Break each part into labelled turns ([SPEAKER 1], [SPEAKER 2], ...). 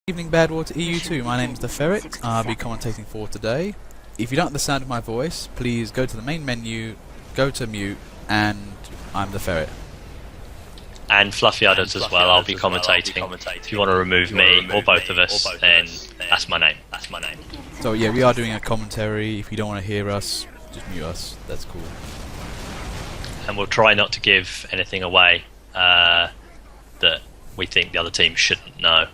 [SPEAKER 1] Evening Badwater EU2, my name is the Ferret. I'll be commentating for today. If you don't like the sound of my voice, please go to the main menu, go to mute, and I'm the Ferret.
[SPEAKER 2] And Fluffyudders as well, I'll be commentating. If you want to remove me, or both of us, then that's my name.
[SPEAKER 1] So yeah, we are doing a commentary. If you don't want to hear us, just mute us, that's cool.
[SPEAKER 2] And we'll try not to give anything away that we think the other team shouldn't know.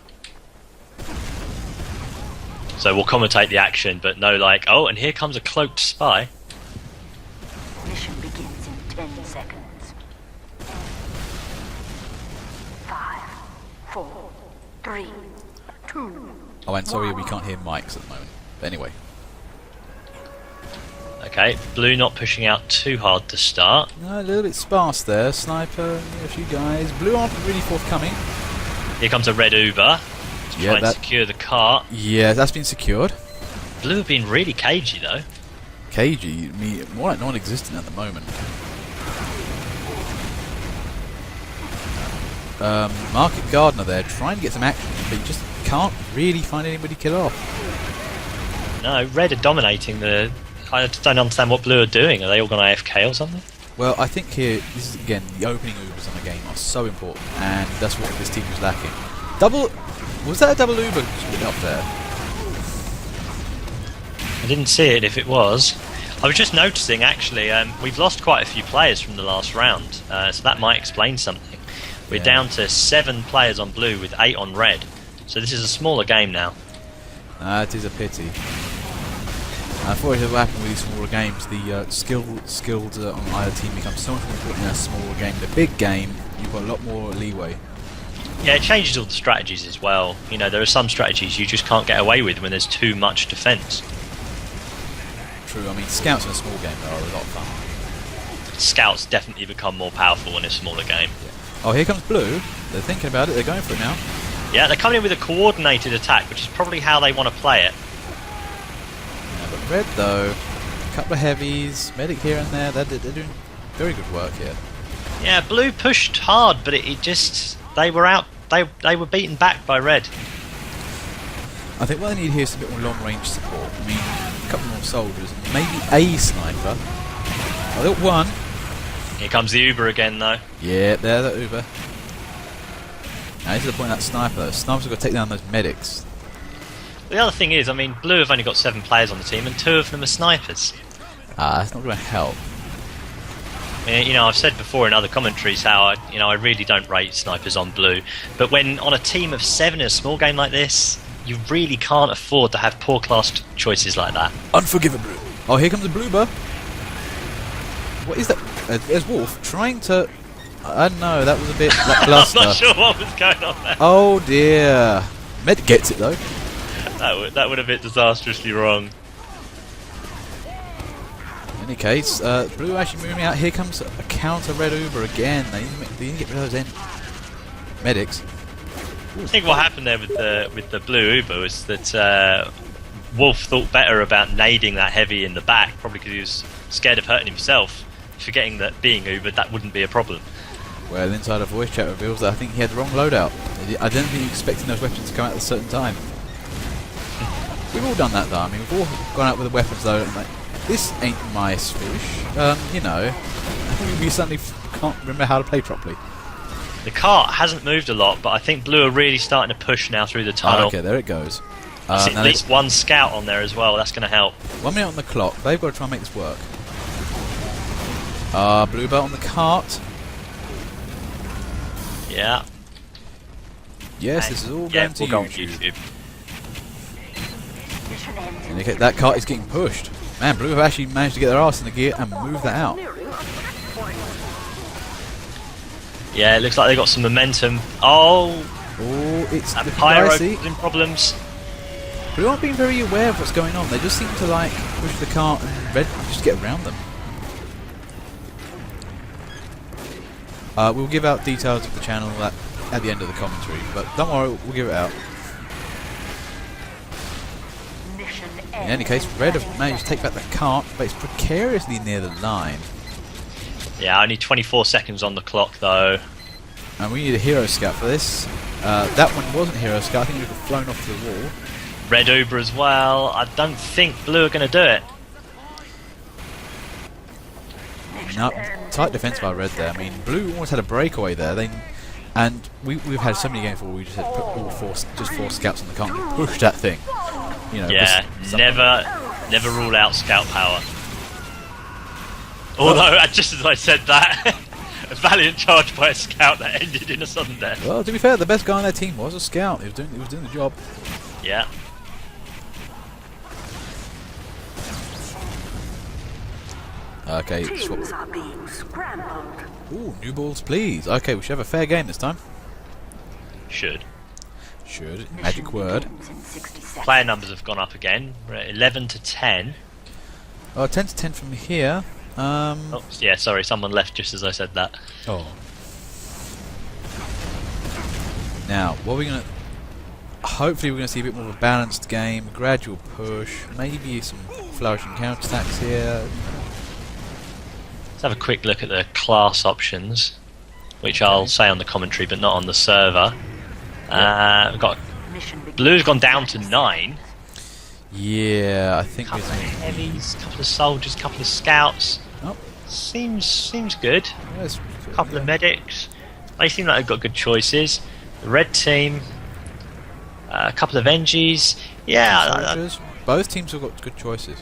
[SPEAKER 2] So we'll commentate the action, but no like, oh, and here comes a cloaked spy.
[SPEAKER 3] Mission begins in 10 seconds. 5, 4, 3, 2.
[SPEAKER 1] Oh, and sorry, we can't hear mics at the moment. But anyway.
[SPEAKER 2] Okay, blue not pushing out too hard to start.
[SPEAKER 1] No, a little bit sparse there. Sniper, a few guys. Blue aren't really forthcoming.
[SPEAKER 2] Here comes a red Uber. Try and secure the cart.
[SPEAKER 1] Yeah, that's been secured.
[SPEAKER 2] Blue have been really cagey though.
[SPEAKER 1] Cagey? More like non-existent at the moment. Market Gardener there, trying to get some action, but you just can't really find anybody to kill off.
[SPEAKER 2] No, red are dominating the... I just don't understand what blue are doing. Are they all going to AFK or something?
[SPEAKER 1] Well, I think here, this is again, the opening Ubers on the game are so important, and that's what this team is lacking. Double... Was that a double Uber split up there?
[SPEAKER 2] I didn't see it if it was. I was just noticing actually, we've lost quite a few players from the last round, so that might explain something. We're down to 7 players on blue with 8 on red, so this is a smaller game now.
[SPEAKER 1] It is a pity. Unfortunately, what happens with these smaller games, the skilled on either team becomes so much more important in a smaller game. The big game, you've got a lot more leeway.
[SPEAKER 2] Yeah, it changes all the strategies as well. You know, there are some strategies you just can't get away with when there's too much defence.
[SPEAKER 1] True, I mean, scouts in a small game are a lot of fun.
[SPEAKER 2] Scouts definitely become more powerful in a smaller game.
[SPEAKER 1] Yeah. Oh, here comes blue. They're thinking about it, they're going for it now.
[SPEAKER 2] Yeah, they're coming in with a coordinated attack, which is probably how they want to play it.
[SPEAKER 1] Yeah, but red, though, a couple of heavies, medic here and there, they're doing very good work here.
[SPEAKER 2] Yeah, blue pushed hard, but it just... They were out. They were beaten back by red.
[SPEAKER 1] I think what they need here is a bit more long-range support. I mean, a couple more soldiers, maybe a sniper. I got one.
[SPEAKER 2] Here comes the Uber again, though.
[SPEAKER 1] Yeah, there's the Uber. Now this is the point of that sniper. Though. Snipers have got to take down those medics.
[SPEAKER 2] The other thing is, I mean, blue have only got 7 players on the team, and 2 of them are snipers.
[SPEAKER 1] That's not going to help.
[SPEAKER 2] I mean, you know, I've said before in other commentaries how I really don't rate snipers on blue, but when on a team of 7 in a small game like this, you really can't afford to have poor class choices like that.
[SPEAKER 1] Unforgivable. Oh, here comes the bloober. What is that? There's Wolf trying to... I don't know, that was a bit lackluster.
[SPEAKER 2] I'm not sure what was going on there.
[SPEAKER 1] Oh dear. Med gets it though.
[SPEAKER 2] That would have been disastrously wrong.
[SPEAKER 1] In any case, blue actually moving out. Here comes a counter red Uber again. They need to get rid of those medics.
[SPEAKER 2] I think what happened there with the blue Uber was that Wolf thought better about nading that heavy in the back, probably because he was scared of hurting himself, forgetting that being Ubered that wouldn't be a problem.
[SPEAKER 1] Well, inside a voice chat reveals that I think he had the wrong loadout. I don't think he was expecting those weapons to come out at a certain time. We've all done that though. I mean, we've all gone out with the weapons though and like, this ain't my fish. You know, we suddenly can't remember how to play properly.
[SPEAKER 2] The cart hasn't moved a lot, but I think blue are really starting to push now through the tunnel.
[SPEAKER 1] Okay, there it goes.
[SPEAKER 2] I see at least one scout on there as well, that's going to help. 1
[SPEAKER 1] minute on the clock, they've got to try and make this work. Blue belt on the cart.
[SPEAKER 2] Yeah.
[SPEAKER 1] Yes, this is all going to YouTube.
[SPEAKER 3] And
[SPEAKER 1] okay, that cart is getting pushed. Man, blue have actually managed to get their arse in the gear and move that out.
[SPEAKER 2] Yeah, it looks like they got some momentum. Oh,
[SPEAKER 1] it's
[SPEAKER 2] that pyro causing problems.
[SPEAKER 1] Blue aren't being very aware of what's going on. They just seem to like push the cart and red just get around them. We'll give out details of the channel at the end of the commentary, but don't worry, we'll give it out. In any case, red have managed to take back the cart, but it's precariously near the line.
[SPEAKER 2] Yeah, only 24 seconds on the clock though.
[SPEAKER 1] And we need a hero scout for this. That one wasn't a hero scout. I think it got flown off the wall.
[SPEAKER 2] Red Uber as well. I don't think blue are going to do it.
[SPEAKER 1] No, tight defense by red there. I mean, blue almost had a breakaway there. And we've had so many games where we just had put all four scouts on the cart and push that thing. You know,
[SPEAKER 2] Yeah, never rule out scout power. Although, just as I said that, a valiant charge by a scout that ended in a sudden death.
[SPEAKER 1] Well, to be fair, the best guy on their team was a scout. He was doing the job.
[SPEAKER 2] Yeah.
[SPEAKER 1] Okay,
[SPEAKER 3] Teams are being scrambled.
[SPEAKER 1] Ooh, new balls, please. Okay, we should have a fair game this time.
[SPEAKER 2] Should.
[SPEAKER 1] Magic word.
[SPEAKER 3] Begins in 60 seconds.
[SPEAKER 2] Player numbers have gone up again. We're at 11 to 10.
[SPEAKER 1] Oh, 10 to 10 from here.
[SPEAKER 2] Oh, yeah, sorry, someone left just as I said that.
[SPEAKER 1] Oh. Now, what are we going to... Hopefully we're going to see a bit more of a balanced game, gradual push, maybe some flourishing counterattacks here.
[SPEAKER 2] Let's have a quick look at the class options, which I'll say on the commentary but not on the server. We've got
[SPEAKER 3] Mission begins.
[SPEAKER 2] blue's gone down to 9.
[SPEAKER 1] Yeah, I think
[SPEAKER 2] Couple of
[SPEAKER 1] it's...
[SPEAKER 2] heavies, couple of soldiers, couple of scouts.
[SPEAKER 1] Oh,
[SPEAKER 2] Seems good.
[SPEAKER 1] yeah, it's-
[SPEAKER 2] Couple of medics. They seem like they've got good choices. The red team, a couple of NGs. Yeah,
[SPEAKER 1] soldiers. Both teams have got good choices.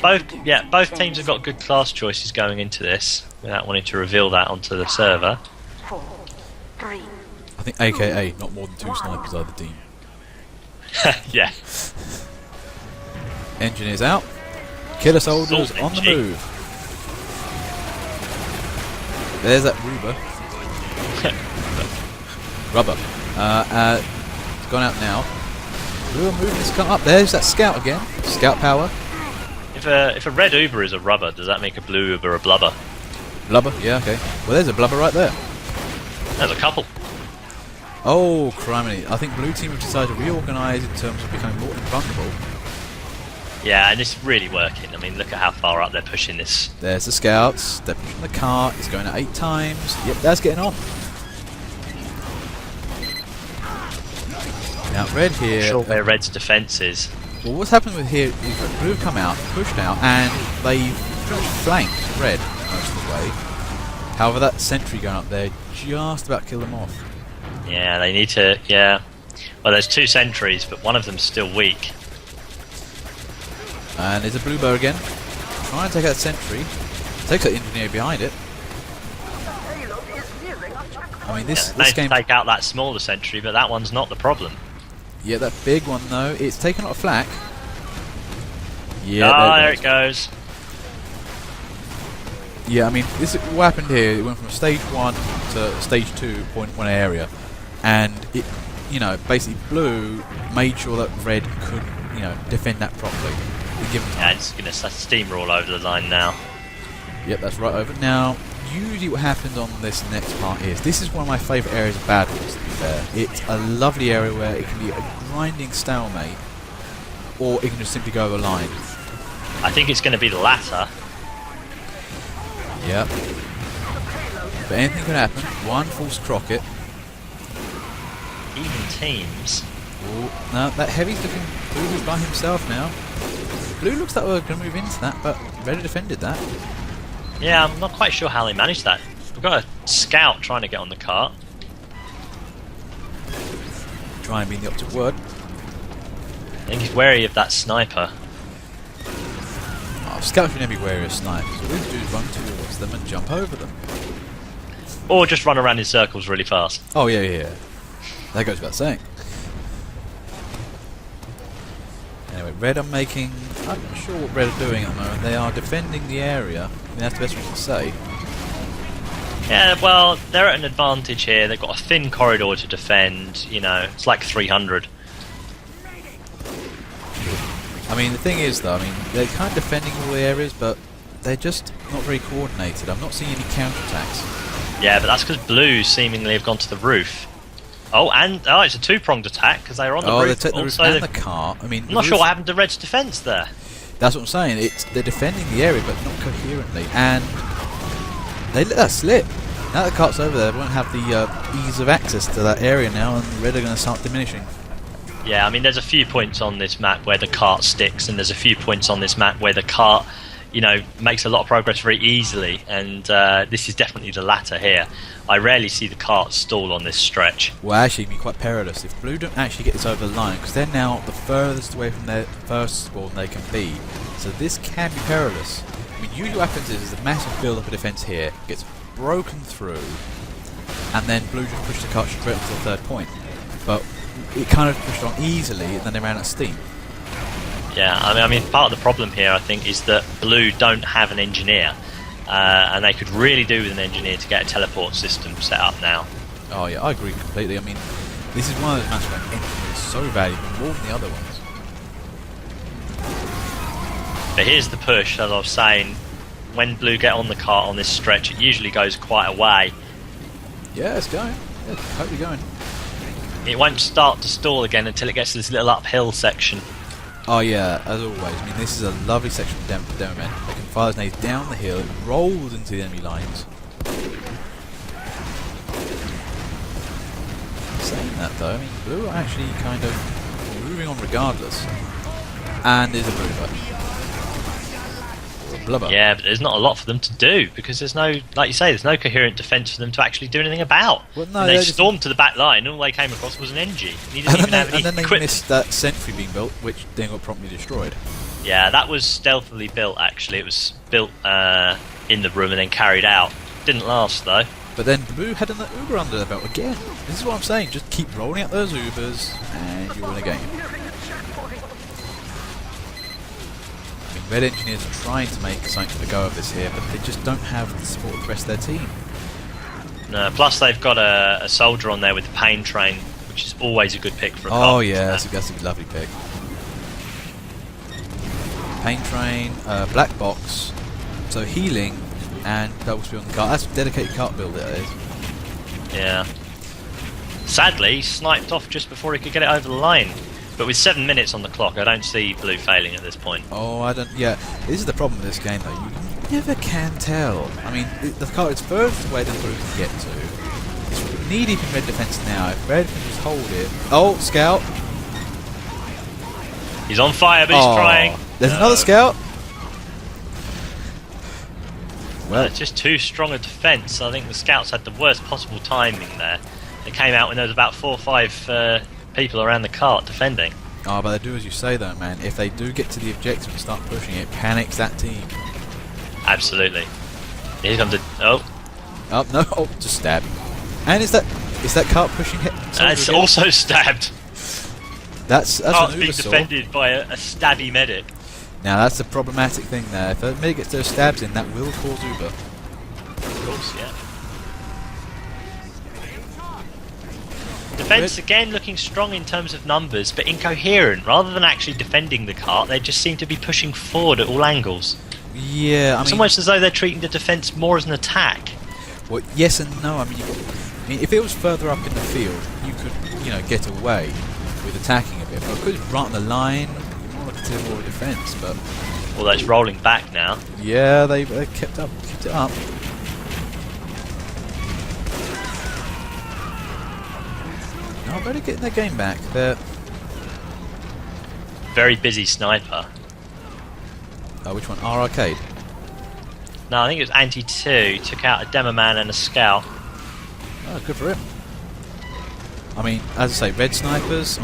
[SPEAKER 2] both teams have got good class choices going into this. Without wanting to reveal that onto the server.
[SPEAKER 3] 4, 3,
[SPEAKER 1] I think AKA, not more than 2 snipers either team.
[SPEAKER 2] Yeah.
[SPEAKER 1] Engineers out. Killer soldiers
[SPEAKER 2] Assault
[SPEAKER 1] on the
[SPEAKER 2] NG.
[SPEAKER 1] move. There's that Ruber. Rubber. It's gone out now. Blue are moving this car up. There's that scout again. Scout power.
[SPEAKER 2] If a red Uber is a rubber, does that make a blue Uber a blubber?
[SPEAKER 1] Blubber. Yeah, okay. Well, there's a blubber right there.
[SPEAKER 2] There's a couple.
[SPEAKER 1] Oh, criminy. I think blue team have decided to reorganise in terms of becoming more invulnerable.
[SPEAKER 2] Yeah, and it's really working. I mean, look at how far up they're pushing this.
[SPEAKER 1] There's the scouts. They're pushing the cart. It's going at 8 times. Yep, that's getting on. Now, red here.
[SPEAKER 2] Sure where red's defence is.
[SPEAKER 1] Well, what's happened with here is that blue have come out, pushed out, and they've pretty much flanked red most of the way. However, that sentry going up there just about killed them off.
[SPEAKER 2] Yeah, they need to. Yeah. Well, there's 2 sentries, but one of them's still weak.
[SPEAKER 1] And there's a blue bow again. Trying to take out that sentry. Takes that engineer behind it. I mean, this
[SPEAKER 2] Managed
[SPEAKER 1] game...
[SPEAKER 2] to take out that smaller sentry, but that one's not the problem.
[SPEAKER 1] Yeah, that big one, though, it's taken a lot of flak. Yeah,
[SPEAKER 2] There it goes.
[SPEAKER 1] Yeah, I mean, this is what happened here. It went from stage 1 to stage 2.1 area, and it, you know, basically blue made sure that red could, you know, defend that properly. Given time.
[SPEAKER 2] Yeah, it's going to steamroll over the line now.
[SPEAKER 1] Yep, that's right over. Now, usually what happens on this next part is, this is one of my favourite areas of Badwaters, to be fair. It's a lovely area where it can be a grinding stalemate, or it can just simply go over the line.
[SPEAKER 2] I think it's going to be the latter.
[SPEAKER 1] Yep. But anything can happen. One false Crockett.
[SPEAKER 2] Even teams.
[SPEAKER 1] Oh, no, that heavy's looking... Blue is by himself now. Blue looks like we're going to move into that, but Red defended that.
[SPEAKER 2] Yeah, I'm not quite sure how they managed that. We've got a scout trying to get on the cart.
[SPEAKER 1] Try and be in the opposite word.
[SPEAKER 2] I think he's wary of that sniper.
[SPEAKER 1] Oh, scouts should never be wary of snipers. All we do is run towards them and jump over them.
[SPEAKER 2] Or just run around in circles really fast.
[SPEAKER 1] Oh, yeah. That goes without saying. Anyway, Red are making... I'm not sure what Red are doing at the moment. They are defending the area. I mean, that's the best we can say.
[SPEAKER 2] Yeah, well, they're at an advantage here. They've got a thin corridor to defend. You know, it's like 300.
[SPEAKER 1] I mean, the thing is, though, I mean, they're kind of defending all the areas, but they're just not very coordinated. I'm not seeing any counterattacks.
[SPEAKER 2] Yeah, but that's because Blues seemingly have gone to the roof. Oh, it's a 2-pronged attack because they are on the roof.
[SPEAKER 1] Oh, they took the roof and the cart. I mean,
[SPEAKER 2] I'm not sure what happened to Red's defence there.
[SPEAKER 1] That's what I'm saying. They're defending the area, but not coherently, and they let that slip. Now the cart's over there, we won't have the ease of access to that area now, and red are going to start diminishing.
[SPEAKER 2] Yeah, I mean, there's a few points on this map where the cart sticks, and there's a few points on this map where the cart, you know, makes a lot of progress very easily, and this is definitely the latter here. I rarely see the cart stall on this stretch.
[SPEAKER 1] Well, actually, it'd be quite perilous if Blue don't actually get this over the line, because they're now the furthest away from their first spawn they can be. So this can be perilous. I mean, usually what happens is a massive build-up of defence here, gets broken through, and then Blue just push the cart straight to the third point. But it kind of pushed on easily, and then they ran out of steam.
[SPEAKER 2] Yeah, I mean, part of the problem here, I think, is that Blue don't have an engineer, and they could really do with an engineer to get a teleport system set up now.
[SPEAKER 1] Oh yeah, I agree completely. I mean, this is one of those maps where engineer is so valuable, more than the other ones.
[SPEAKER 2] But here's the push, as I was saying. When Blue get on the cart on this stretch, it usually goes quite a way.
[SPEAKER 1] Yeah, it's going. Yeah, it's totally going.
[SPEAKER 2] It won't start to stall again until it gets to this little uphill section.
[SPEAKER 1] Oh yeah, as always. I mean, this is a lovely section for Demo Men. They can fire his nades down the hill, it rolls into the enemy lines. Saying that though, I mean, Blue are actually kind of moving on regardless. And there's a bloober. Or a blubber.
[SPEAKER 2] Yeah, but there's not a lot for them to do, because there's no, like you say, there's no coherent defence for them to actually do anything about.
[SPEAKER 1] Well, no,
[SPEAKER 2] and they
[SPEAKER 1] just
[SPEAKER 2] stormed to the back line, and all they came across was an NG. He didn't even have any
[SPEAKER 1] and then they
[SPEAKER 2] equipment.
[SPEAKER 1] missed that sentry being built, which then got promptly destroyed.
[SPEAKER 2] Yeah, that was stealthily built, actually. It was built in the room and then carried out. Didn't last, though.
[SPEAKER 1] But then Blue had an Uber under their belt again. This is what I'm saying, just keep rolling out those Ubers, and you win a game. I mean, Red Engineers are trying to make something for the go of this here, but they just don't have the support of the rest of their team.
[SPEAKER 2] No, plus they've got a soldier on there with the pain train, which is always a good pick for a
[SPEAKER 1] Oh
[SPEAKER 2] cop.
[SPEAKER 1] yeah, that's a lovely pick. Pain Train, Black Box, so healing, and double speed on the cart. That's a dedicated cart build, that is.
[SPEAKER 2] Yeah. Sadly, he sniped off just before he could get it over the line. But with 7 minutes on the clock, I don't see Blue failing at this point.
[SPEAKER 1] Oh, I don't. Yeah, this is the problem with this game, though. You never can tell. I mean, the cart is furthest away than Blue can get to. It's knee deep in red defense now. If red can just hold it. Oh, scout.
[SPEAKER 2] He's on fire, but he's trying.
[SPEAKER 1] There's another scout.
[SPEAKER 2] Well, it's just too strong a defence. I think the scouts had the worst possible timing there. They came out when there was about 4 or 5 people around the cart defending.
[SPEAKER 1] Oh, but they do as you say, though, man. If they do get to the objective and start pushing it, panics that team.
[SPEAKER 2] Absolutely. Here comes a... Oh.
[SPEAKER 1] Oh, no. Oh, just stab. And is that cart pushing it?
[SPEAKER 2] It's also stabbed.
[SPEAKER 1] That's
[SPEAKER 2] Cart's
[SPEAKER 1] an
[SPEAKER 2] being
[SPEAKER 1] Uber saw.
[SPEAKER 2] defended by a stabby medic.
[SPEAKER 1] Now, that's a problematic thing there. If a medic gets those stabs in, that will cause Uber.
[SPEAKER 2] Of course, yeah. Defence again looking strong in terms of numbers, but incoherent. Rather than actually defending the cart, they just seem to be pushing forward at all angles.
[SPEAKER 1] Yeah, I
[SPEAKER 2] It's
[SPEAKER 1] mean...
[SPEAKER 2] almost as though they're treating the defence more as an attack.
[SPEAKER 1] Well, yes and no. I mean, if it was further up in the field, you could, get away with attacking a bit. But because it's right on the line, you're more likely to more defence. But
[SPEAKER 2] Although it's rolling back now.
[SPEAKER 1] yeah, they kept it up. No, better getting their game back. They're
[SPEAKER 2] Very busy sniper.
[SPEAKER 1] which one? R Arcade.
[SPEAKER 2] No, I think it was Anti-2. Took out a demo man and a scout.
[SPEAKER 1] Oh, good for him. I mean, as I say, red snipers,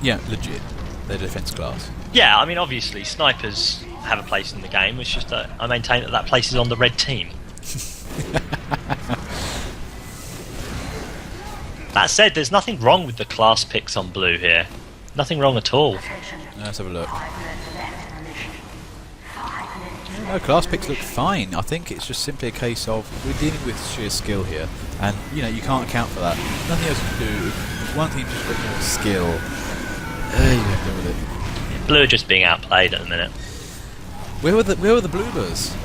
[SPEAKER 1] yeah, legit. They're defence class.
[SPEAKER 2] Yeah, I mean, obviously, snipers have a place in the game. It's just that I maintain that place is on the red team. That said, there's nothing wrong with the class picks on Blue here. Nothing wrong at all.
[SPEAKER 1] Let's have a look. No, class picks look fine. I think it's just simply a case of we're dealing with sheer skill here, and you can't account for that. Nothing else you can do. If one team's just got more skill, you have to deal with it.
[SPEAKER 2] Blue are just being outplayed at the minute.
[SPEAKER 1] Where were the Bluebirds?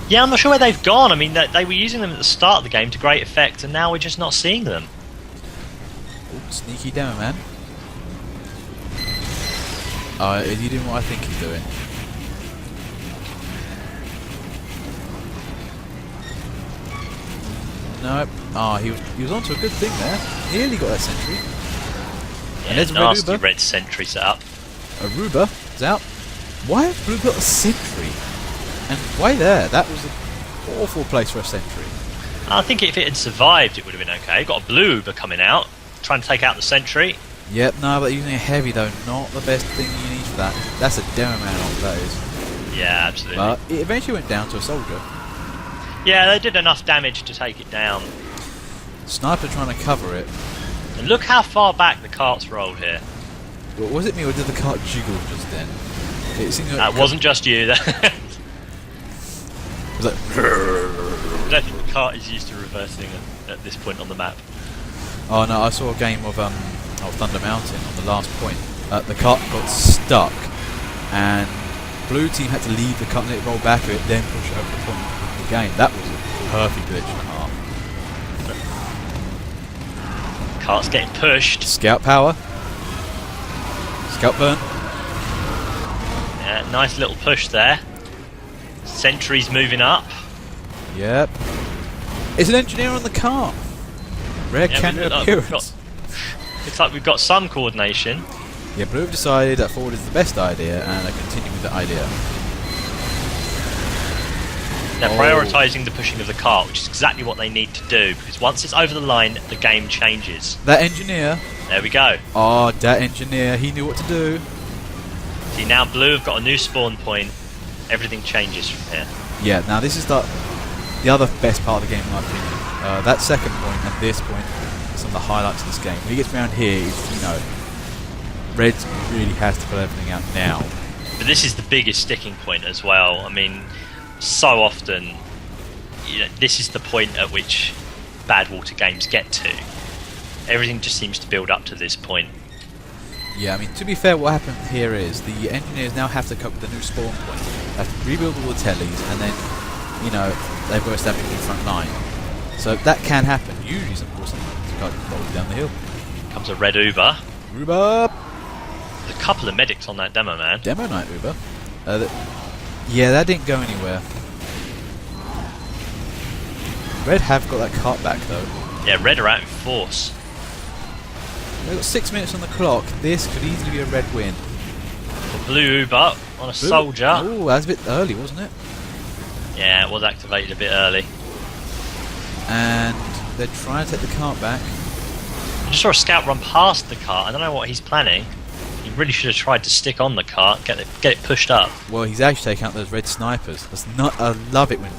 [SPEAKER 2] Yeah, I'm not sure where they've gone. I mean, they were using them at the start of the game to great effect, and now we're just not seeing them.
[SPEAKER 1] Oh, sneaky demo man. Is he doing what I think he's doing? No. Ah, he was onto a good thing there. Nearly got that sentry.
[SPEAKER 2] Yeah,
[SPEAKER 1] And there's a
[SPEAKER 2] nasty
[SPEAKER 1] red Uber.
[SPEAKER 2] red sentry set up.
[SPEAKER 1] Aruba is out. Why have Blue got a sentry? And why there? That was an awful place for a sentry.
[SPEAKER 2] I think if it had survived, it would have been okay. Got a blue Uber coming out, trying to take out the sentry.
[SPEAKER 1] Yep, no, but using a heavy though, not the best thing you need for that. That's a demo man off, that is.
[SPEAKER 2] Yeah, absolutely.
[SPEAKER 1] But it eventually went down to a soldier.
[SPEAKER 2] Yeah, they did enough damage to take it down.
[SPEAKER 1] Sniper trying to cover it.
[SPEAKER 2] And look how far back the cart's rolled here.
[SPEAKER 1] But was it me or did the cart jiggle just then? It seemed like
[SPEAKER 2] That wasn't just you.
[SPEAKER 1] It was like.
[SPEAKER 2] I don't think the cart is used to reversing at this point on the map.
[SPEAKER 1] Oh no, I saw a game of Thunder Mountain on the last point. The cart got stuck, and blue team had to leave the cart and let it roll back a bit, then push it over the point of the game. That was a perfect glitch and a half.
[SPEAKER 2] Cart's getting pushed.
[SPEAKER 1] Scout power. Scout burn.
[SPEAKER 2] Yeah, nice little push there. Sentry's moving up.
[SPEAKER 1] Yep. It's an engineer on the cart. Rare
[SPEAKER 2] Yeah,
[SPEAKER 1] cameo appearance.
[SPEAKER 2] Looks like we've got some coordination.
[SPEAKER 1] Yeah, blue have decided that forward is the best idea, and they continue with the idea.
[SPEAKER 2] They're prioritising the pushing of the cart, which is exactly what they need to do, because once it's over the line, the game changes.
[SPEAKER 1] That engineer.
[SPEAKER 2] There we go.
[SPEAKER 1] Oh, that engineer. He knew what to do.
[SPEAKER 2] See, now blue have got a new spawn point. Everything changes from here.
[SPEAKER 1] Yeah, now this is the other best part of the game, in my opinion. That second point and this point are some of the highlights of this game. When he gets around here, it's, Red really has to pull everything out now.
[SPEAKER 2] But this is the biggest sticking point as well. I mean, so often, this is the point at which Badwater games get to. Everything just seems to build up to this point.
[SPEAKER 1] Yeah, I mean, to be fair, what happened here is the engineers now have to cope with the new spawn point. They have to rebuild all the tellies, and then, they've got to establish a new front line. So that can happen. Usually, of course, it's got rolled down the hill.
[SPEAKER 2] Comes a red Uber.
[SPEAKER 1] Uber!
[SPEAKER 2] There's a couple of medics on that demo, man.
[SPEAKER 1] Demo night Uber. Yeah, that didn't go anywhere. Red have got that cart back, though.
[SPEAKER 2] Yeah, red are out in force.
[SPEAKER 1] They've got 6 minutes on the clock. This could easily be a red win.
[SPEAKER 2] The blue Uber on a soldier.
[SPEAKER 1] Oh, that was a bit early, wasn't it?
[SPEAKER 2] Yeah, it was activated a bit early.
[SPEAKER 1] And they're trying to take the cart back.
[SPEAKER 2] I just saw a scout run past the cart. I don't know what he's planning. He really should have tried to stick on the cart, get it pushed up.
[SPEAKER 1] Well, he's actually taking out those red snipers. I love it when,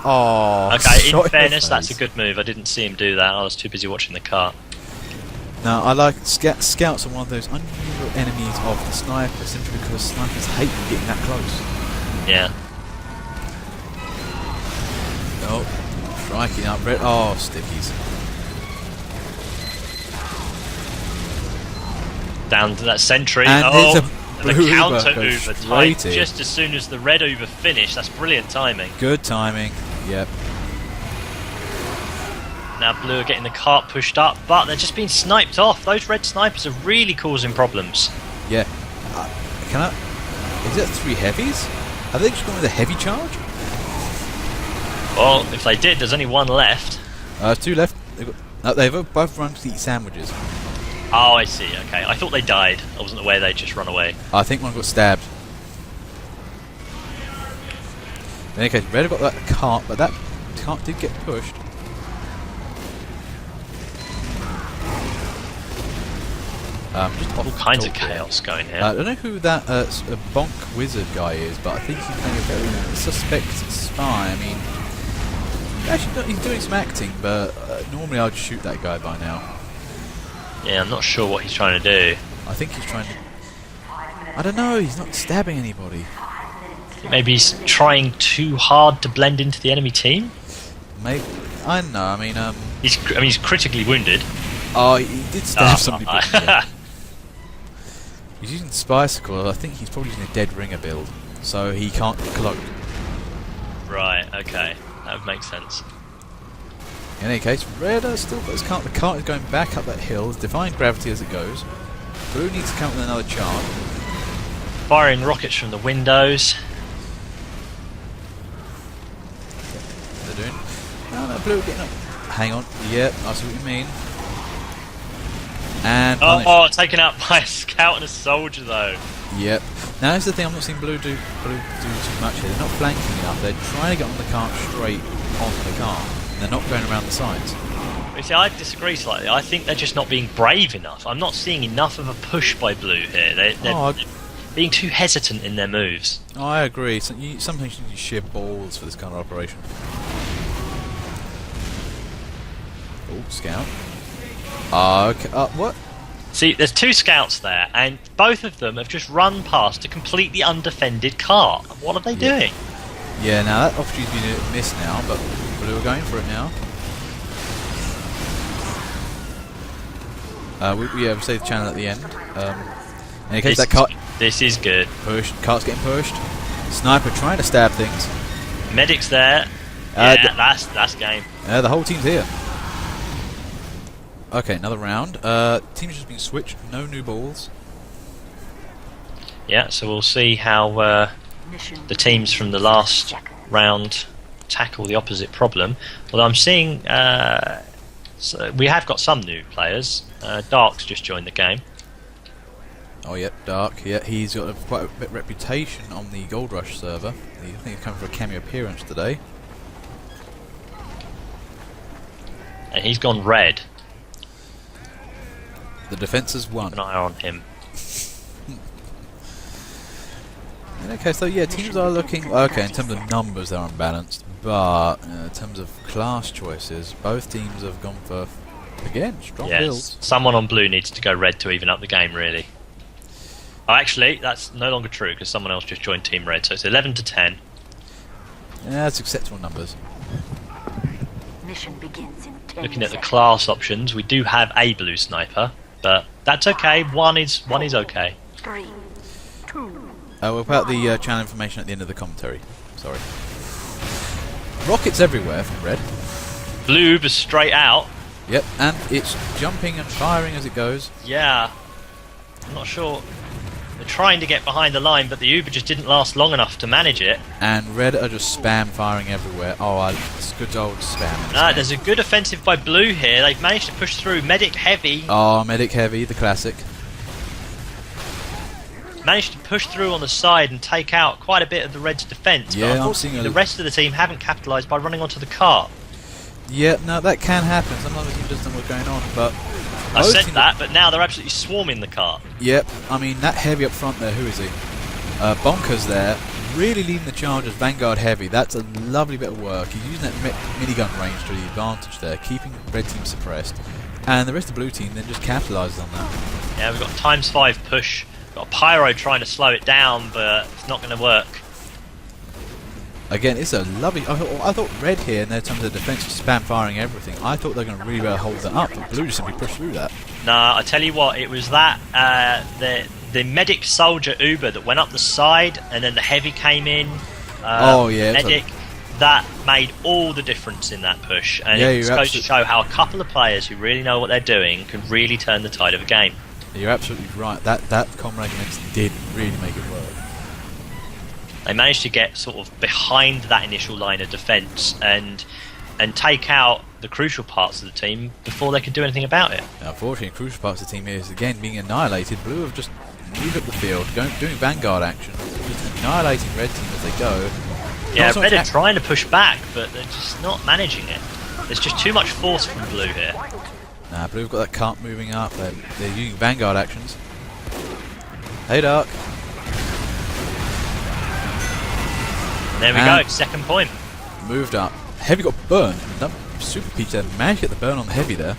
[SPEAKER 1] Oh,
[SPEAKER 2] okay, in
[SPEAKER 1] shot
[SPEAKER 2] fairness,
[SPEAKER 1] the
[SPEAKER 2] that's a
[SPEAKER 1] face.
[SPEAKER 2] good move. I didn't see him do that. I was too busy watching the cart.
[SPEAKER 1] Now, I like scouts are one of those unusual enemies of the sniper, simply because snipers hate you getting that close.
[SPEAKER 2] Yeah.
[SPEAKER 1] Oh, striking out red. Oh, stickies.
[SPEAKER 2] Down to that sentry.
[SPEAKER 1] And
[SPEAKER 2] oh,
[SPEAKER 1] there's a
[SPEAKER 2] and the
[SPEAKER 1] blue
[SPEAKER 2] counter
[SPEAKER 1] Uber goes
[SPEAKER 2] Uber
[SPEAKER 1] straight
[SPEAKER 2] timed
[SPEAKER 1] in.
[SPEAKER 2] just as soon as the red Uber finished. That's brilliant timing.
[SPEAKER 1] Good timing. Yep.
[SPEAKER 2] Now blue are getting the cart pushed up, but they're just being sniped off. Those red snipers are really causing problems.
[SPEAKER 1] Yeah. Is that 3 heavies? Are they just going with a heavy charge?
[SPEAKER 2] Well, if they did, there's only one left.
[SPEAKER 1] 2 left. They've both run to eat sandwiches.
[SPEAKER 2] Oh, I see. Okay, I thought they died. I wasn't aware they'd just run away.
[SPEAKER 1] I think one got stabbed. In any case, Red got that cart, but that cart did get pushed. Just
[SPEAKER 2] All kinds of chaos going here.
[SPEAKER 1] I don't know who that bonk wizard guy is, but I think he's playing a very suspect spy. I mean, actually, he's doing some acting, but normally I'd shoot that guy by now.
[SPEAKER 2] Yeah, I'm not sure what he's trying to do.
[SPEAKER 1] I think he's trying to... I don't know, he's not stabbing anybody.
[SPEAKER 2] Maybe he's trying too hard to blend into the enemy team.
[SPEAKER 1] Maybe... I don't know, I mean...
[SPEAKER 2] He's critically wounded.
[SPEAKER 1] Oh, he did stab somebody. But, yeah.
[SPEAKER 2] Ah.
[SPEAKER 1] He's using Spicicle. I think he's probably using a Dead Ringer build, so he can't cloak.
[SPEAKER 2] Right, okay. That would make sense.
[SPEAKER 1] In any case, Red has still got his cart. The cart is going back up that hill, defying gravity as it goes. Blue needs to come up with another charge.
[SPEAKER 2] Firing rockets from the windows.
[SPEAKER 1] They're doing. No, Blue getting up. hang on. Yep, I see what you mean. And
[SPEAKER 2] Oh, taken out by a scout and a soldier though.
[SPEAKER 1] Yep. Now here's the thing, I'm not seeing Blue do too much here. They're not flanking enough. They're trying to get on the cart straight onto the cart. They're not going around the sides.
[SPEAKER 2] You see, I disagree slightly. I think they're just not being brave enough. I'm not seeing enough of a push by Blue here. They're being too hesitant in their moves.
[SPEAKER 1] Oh, I agree. So sometimes you need sheer balls for this kind of operation. Oh, scout. Okay. What?
[SPEAKER 2] See, there's 2 scouts there, and both of them have just run past a completely undefended cart. What are they doing?
[SPEAKER 1] Yeah, now that opportunity's been missed now, but Blue are going for it now. We save the channel at the end. In case that cart...
[SPEAKER 2] This is good.
[SPEAKER 1] Cart's getting pushed. Sniper trying to stab things.
[SPEAKER 2] Medic's there. Yeah, that's game.
[SPEAKER 1] The whole team's here. Okay, another round. Team's just been switched. No new balls.
[SPEAKER 2] Yeah, so we'll see how the teams from the last round tackle the opposite problem. Although I'm seeing so we have got some new players. Dark's just joined the game.
[SPEAKER 1] Oh, yep, Dark. Yeah, he's got quite a bit of reputation on the Gold Rush server. I think he's coming for a cameo appearance today.
[SPEAKER 2] And he's gone red.
[SPEAKER 1] The defence has won.
[SPEAKER 2] Keep an eye on him.
[SPEAKER 1] Okay, so yeah, teams are looking... Okay, in terms of numbers they're unbalanced, but in terms of class choices, both teams have gone for, again, strong builds.
[SPEAKER 2] Someone on Blue needs to go red to even up the game, really. Oh, actually, that's no longer true, because someone else just joined Team Red, so it's 11 to 10.
[SPEAKER 1] Yeah, that's acceptable numbers.
[SPEAKER 3] Mission begins in 10
[SPEAKER 2] Looking at the
[SPEAKER 3] seconds.
[SPEAKER 2] class options, we do have a Blue Sniper, but that's okay, one is okay.
[SPEAKER 3] 3, 2.
[SPEAKER 1] We'll put out the channel information at the end of the commentary. Sorry. Rockets everywhere from Red.
[SPEAKER 2] Blue was straight out.
[SPEAKER 1] Yep, and it's jumping and firing as it goes.
[SPEAKER 2] Yeah. I'm not sure. They're trying to get behind the line, but the Uber just didn't last long enough to manage it.
[SPEAKER 1] And Red are just spam firing everywhere. Oh, it's good old spam.
[SPEAKER 2] There's a good offensive by Blue here. They've managed to push through. Medic heavy.
[SPEAKER 1] Oh, Medic heavy, the classic.
[SPEAKER 2] Managed to push through on the side and take out quite a bit of the Red's defence.
[SPEAKER 1] Yeah,
[SPEAKER 2] but
[SPEAKER 1] I'm seeing
[SPEAKER 2] the rest of the team haven't capitalised by running onto the cart.
[SPEAKER 1] Yeah, no, that can happen. Sometimes the team doesn't know what's going on, but...
[SPEAKER 2] I said that, but now they're absolutely swarming the cart.
[SPEAKER 1] Yep, I mean, that heavy up front there, who is he? Bonkers there, really leading the charge as Vanguard heavy. That's a lovely bit of work. He's using that minigun range to the advantage there, keeping Red team suppressed. And the rest of the Blue team then just capitalises on that.
[SPEAKER 2] Yeah, we've got ×5 push. Got a Pyro trying to slow it down, but it's not going to work.
[SPEAKER 1] Again, it's a lovely... I thought Red here, in their terms of defence, was spam firing everything. I thought they were going to really well hold that up, but Blue just simply pushed through that.
[SPEAKER 2] Nah, I tell you what, it was that the medic soldier Uber that went up the side, and then the heavy came in.
[SPEAKER 1] Oh yeah,
[SPEAKER 2] medic. That made all the difference in that push, and
[SPEAKER 1] yeah,
[SPEAKER 2] it goes to show how a couple of players who really know what they're doing can really turn the tide of a game.
[SPEAKER 1] You're absolutely right. That combination did really make it work.
[SPEAKER 2] They managed to get sort of behind that initial line of defence and take out the crucial parts of the team before they could do anything about it.
[SPEAKER 1] Now, unfortunately, crucial parts of the team is again being annihilated. Blue have just moved up the field, doing Vanguard action, just annihilating Red team as they go.
[SPEAKER 2] Yeah, Red are trying to push back, but they're just not managing it. There's just too much force from Blue here.
[SPEAKER 1] Nah, Blue have got that cart moving up. They're using Vanguard actions. Hey, Dark.
[SPEAKER 2] There we go, second point.
[SPEAKER 1] Moved up. Heavy got burned. Super Peach there managed to get the burn on the Heavy there.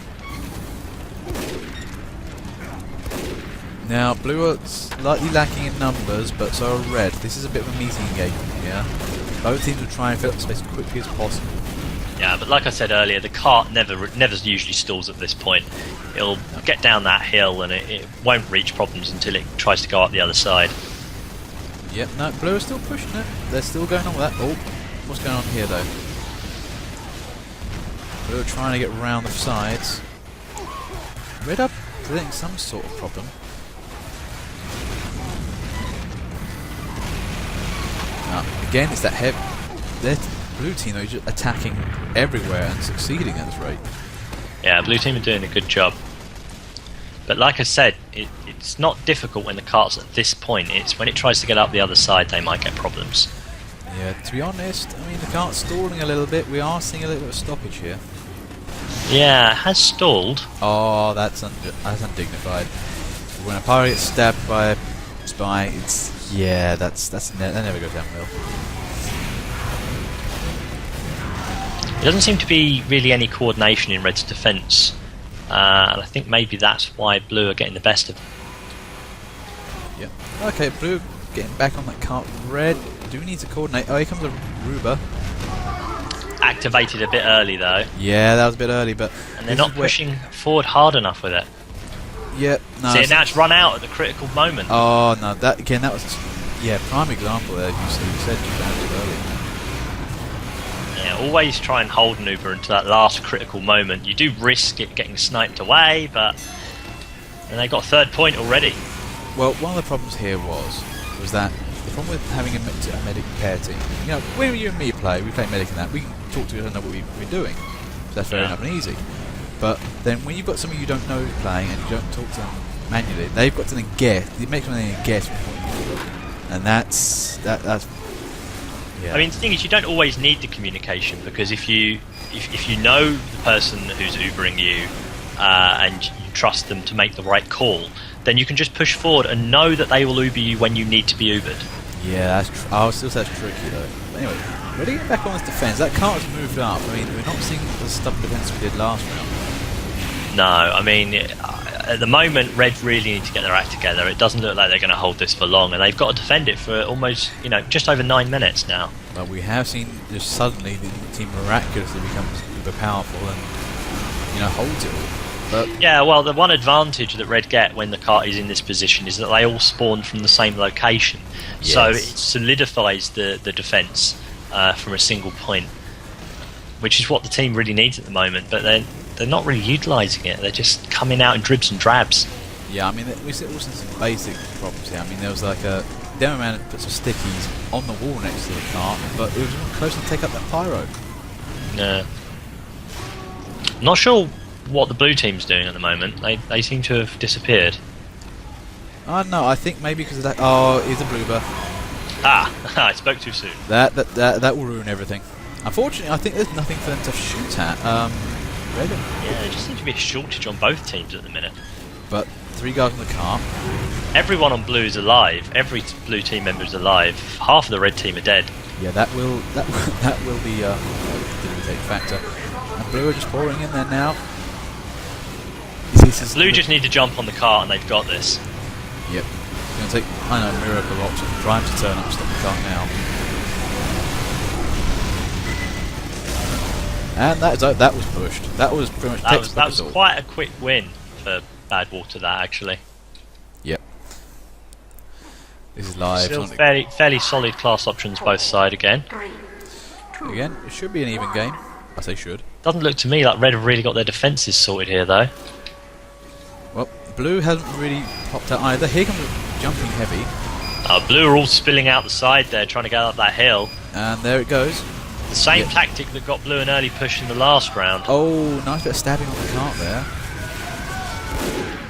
[SPEAKER 1] Now, Blue are slightly lacking in numbers, but so are Red. This is a bit of a meeting engagement, yeah? Both teams will try and fill up the space as quickly as possible.
[SPEAKER 2] Yeah, but like I said earlier, the cart never usually stalls at this point. It'll get down that hill and it won't reach problems until it tries to go up the other side.
[SPEAKER 1] Yep, no, Blue are still pushing it. They're still going on with that. Oh, what's going on here though? Blue are trying to get around the sides. Red are presenting some sort of problem. Again, it's that heavy. blue team, though, is just attacking everywhere and succeeding at this rate.
[SPEAKER 2] Yeah, blue team are doing a good job. But like I said, it's not difficult when the cart's at this point. It's when it tries to get up the other side they might get problems.
[SPEAKER 1] Yeah, to be honest, I mean, the cart's stalling a little bit. We are seeing a little bit of stoppage here.
[SPEAKER 2] Yeah, it has stalled.
[SPEAKER 1] Oh, that's undignified. When a pirate gets stabbed by a spy, it's... Yeah, that never goes down well.
[SPEAKER 2] There doesn't seem to be really any coordination in Red's defence. And I think maybe that's why blue are getting the best of them.
[SPEAKER 1] Yeah. Okay, blue getting back on that cart. Red do need to coordinate. Oh, here comes a Ruber.
[SPEAKER 2] Activated a bit early though.
[SPEAKER 1] Yeah, that was a bit early, but...
[SPEAKER 2] And they're not pushing forward hard enough with it.
[SPEAKER 1] Yeah, no.
[SPEAKER 2] See, now it's run out at the critical moment.
[SPEAKER 1] Oh, no, that was... Yeah, prime example there. You said you found it early.
[SPEAKER 2] Yeah, always try and hold an Uber until that last critical moment. You do risk it getting sniped away, but... And they got a third point already.
[SPEAKER 1] Well, one of the problems here was that the problem with having a medic pair team, you know, when you and me play, we play medic and that, we can talk to each other and know what we're doing. So that's fair enough and easy. But then when you've got somebody you don't know is playing and you don't talk to them manually, they've got to then guess. It makes them then guess what you do. And that's yeah.
[SPEAKER 2] I mean, the thing is, you don't always need the communication, because if you know the person who's Ubering you and you trust them to make the right call, then you can just push forward and know that they will Uber you when you need to be Ubered.
[SPEAKER 1] Yeah, that's still that's tricky though. But anyway, we're getting back on this defence. That cart has moved up. I mean, we're not seeing the stubborn defence we did last round.
[SPEAKER 2] No, I mean, at the moment, Red really need to get their act together. It doesn't look like they're going to hold this for long, and they've got to defend it for almost, just over 9 minutes now.
[SPEAKER 1] But we have seen just suddenly the team miraculously becomes uber powerful and, holds it all. But
[SPEAKER 2] yeah, well, the one advantage that Red get when the cart is in this position is that they all spawn from the same location.
[SPEAKER 1] Yes.
[SPEAKER 2] So it solidifies the defence from a single point, which is what the team really needs at the moment. But they're not really utilising it. They're just coming out in dribs and drabs.
[SPEAKER 1] Yeah, I mean, we see also some basic problems here. I mean, there was like a demo man put some stickies on the wall next to the cart, but it was close to take up that pyro.
[SPEAKER 2] Yeah. Not sure what the blue team's doing at the moment. They seem to have disappeared.
[SPEAKER 1] I don't know. I think maybe because of that. Oh, he's a bloober.
[SPEAKER 2] I spoke too soon.
[SPEAKER 1] That will ruin everything. Unfortunately, I think there's nothing for them to shoot at. Red.
[SPEAKER 2] Yeah, there just seems to be a shortage on both teams at the minute.
[SPEAKER 1] But 3 guys on the car.
[SPEAKER 2] Everyone on blue is alive. Every blue team member is alive. Half of the red team are dead.
[SPEAKER 1] Yeah, that will be a debilitating factor. And blue are just pouring in there now.
[SPEAKER 2] Blue just need to jump on the car and they've got this.
[SPEAKER 1] Yep. It's going to take, a miracle option. Drive to turn up, stop the car now. And that was pushed. That was pretty much textbook.
[SPEAKER 2] That was quite a quick win for Badwater, that actually.
[SPEAKER 1] Yep. This is live.
[SPEAKER 2] Still fairly solid class options both side again.
[SPEAKER 1] Again, it should be an even game. I say should.
[SPEAKER 2] Doesn't look to me like Red have really got their defences sorted here though.
[SPEAKER 1] Well, blue hasn't really popped out either. Here comes jumping heavy.
[SPEAKER 2] Blue are all spilling out the side there, trying to go up that hill.
[SPEAKER 1] And there it goes.
[SPEAKER 2] The same tactic that got blue an early push in the last round.
[SPEAKER 1] Oh, nice bit of stabbing on the cart there.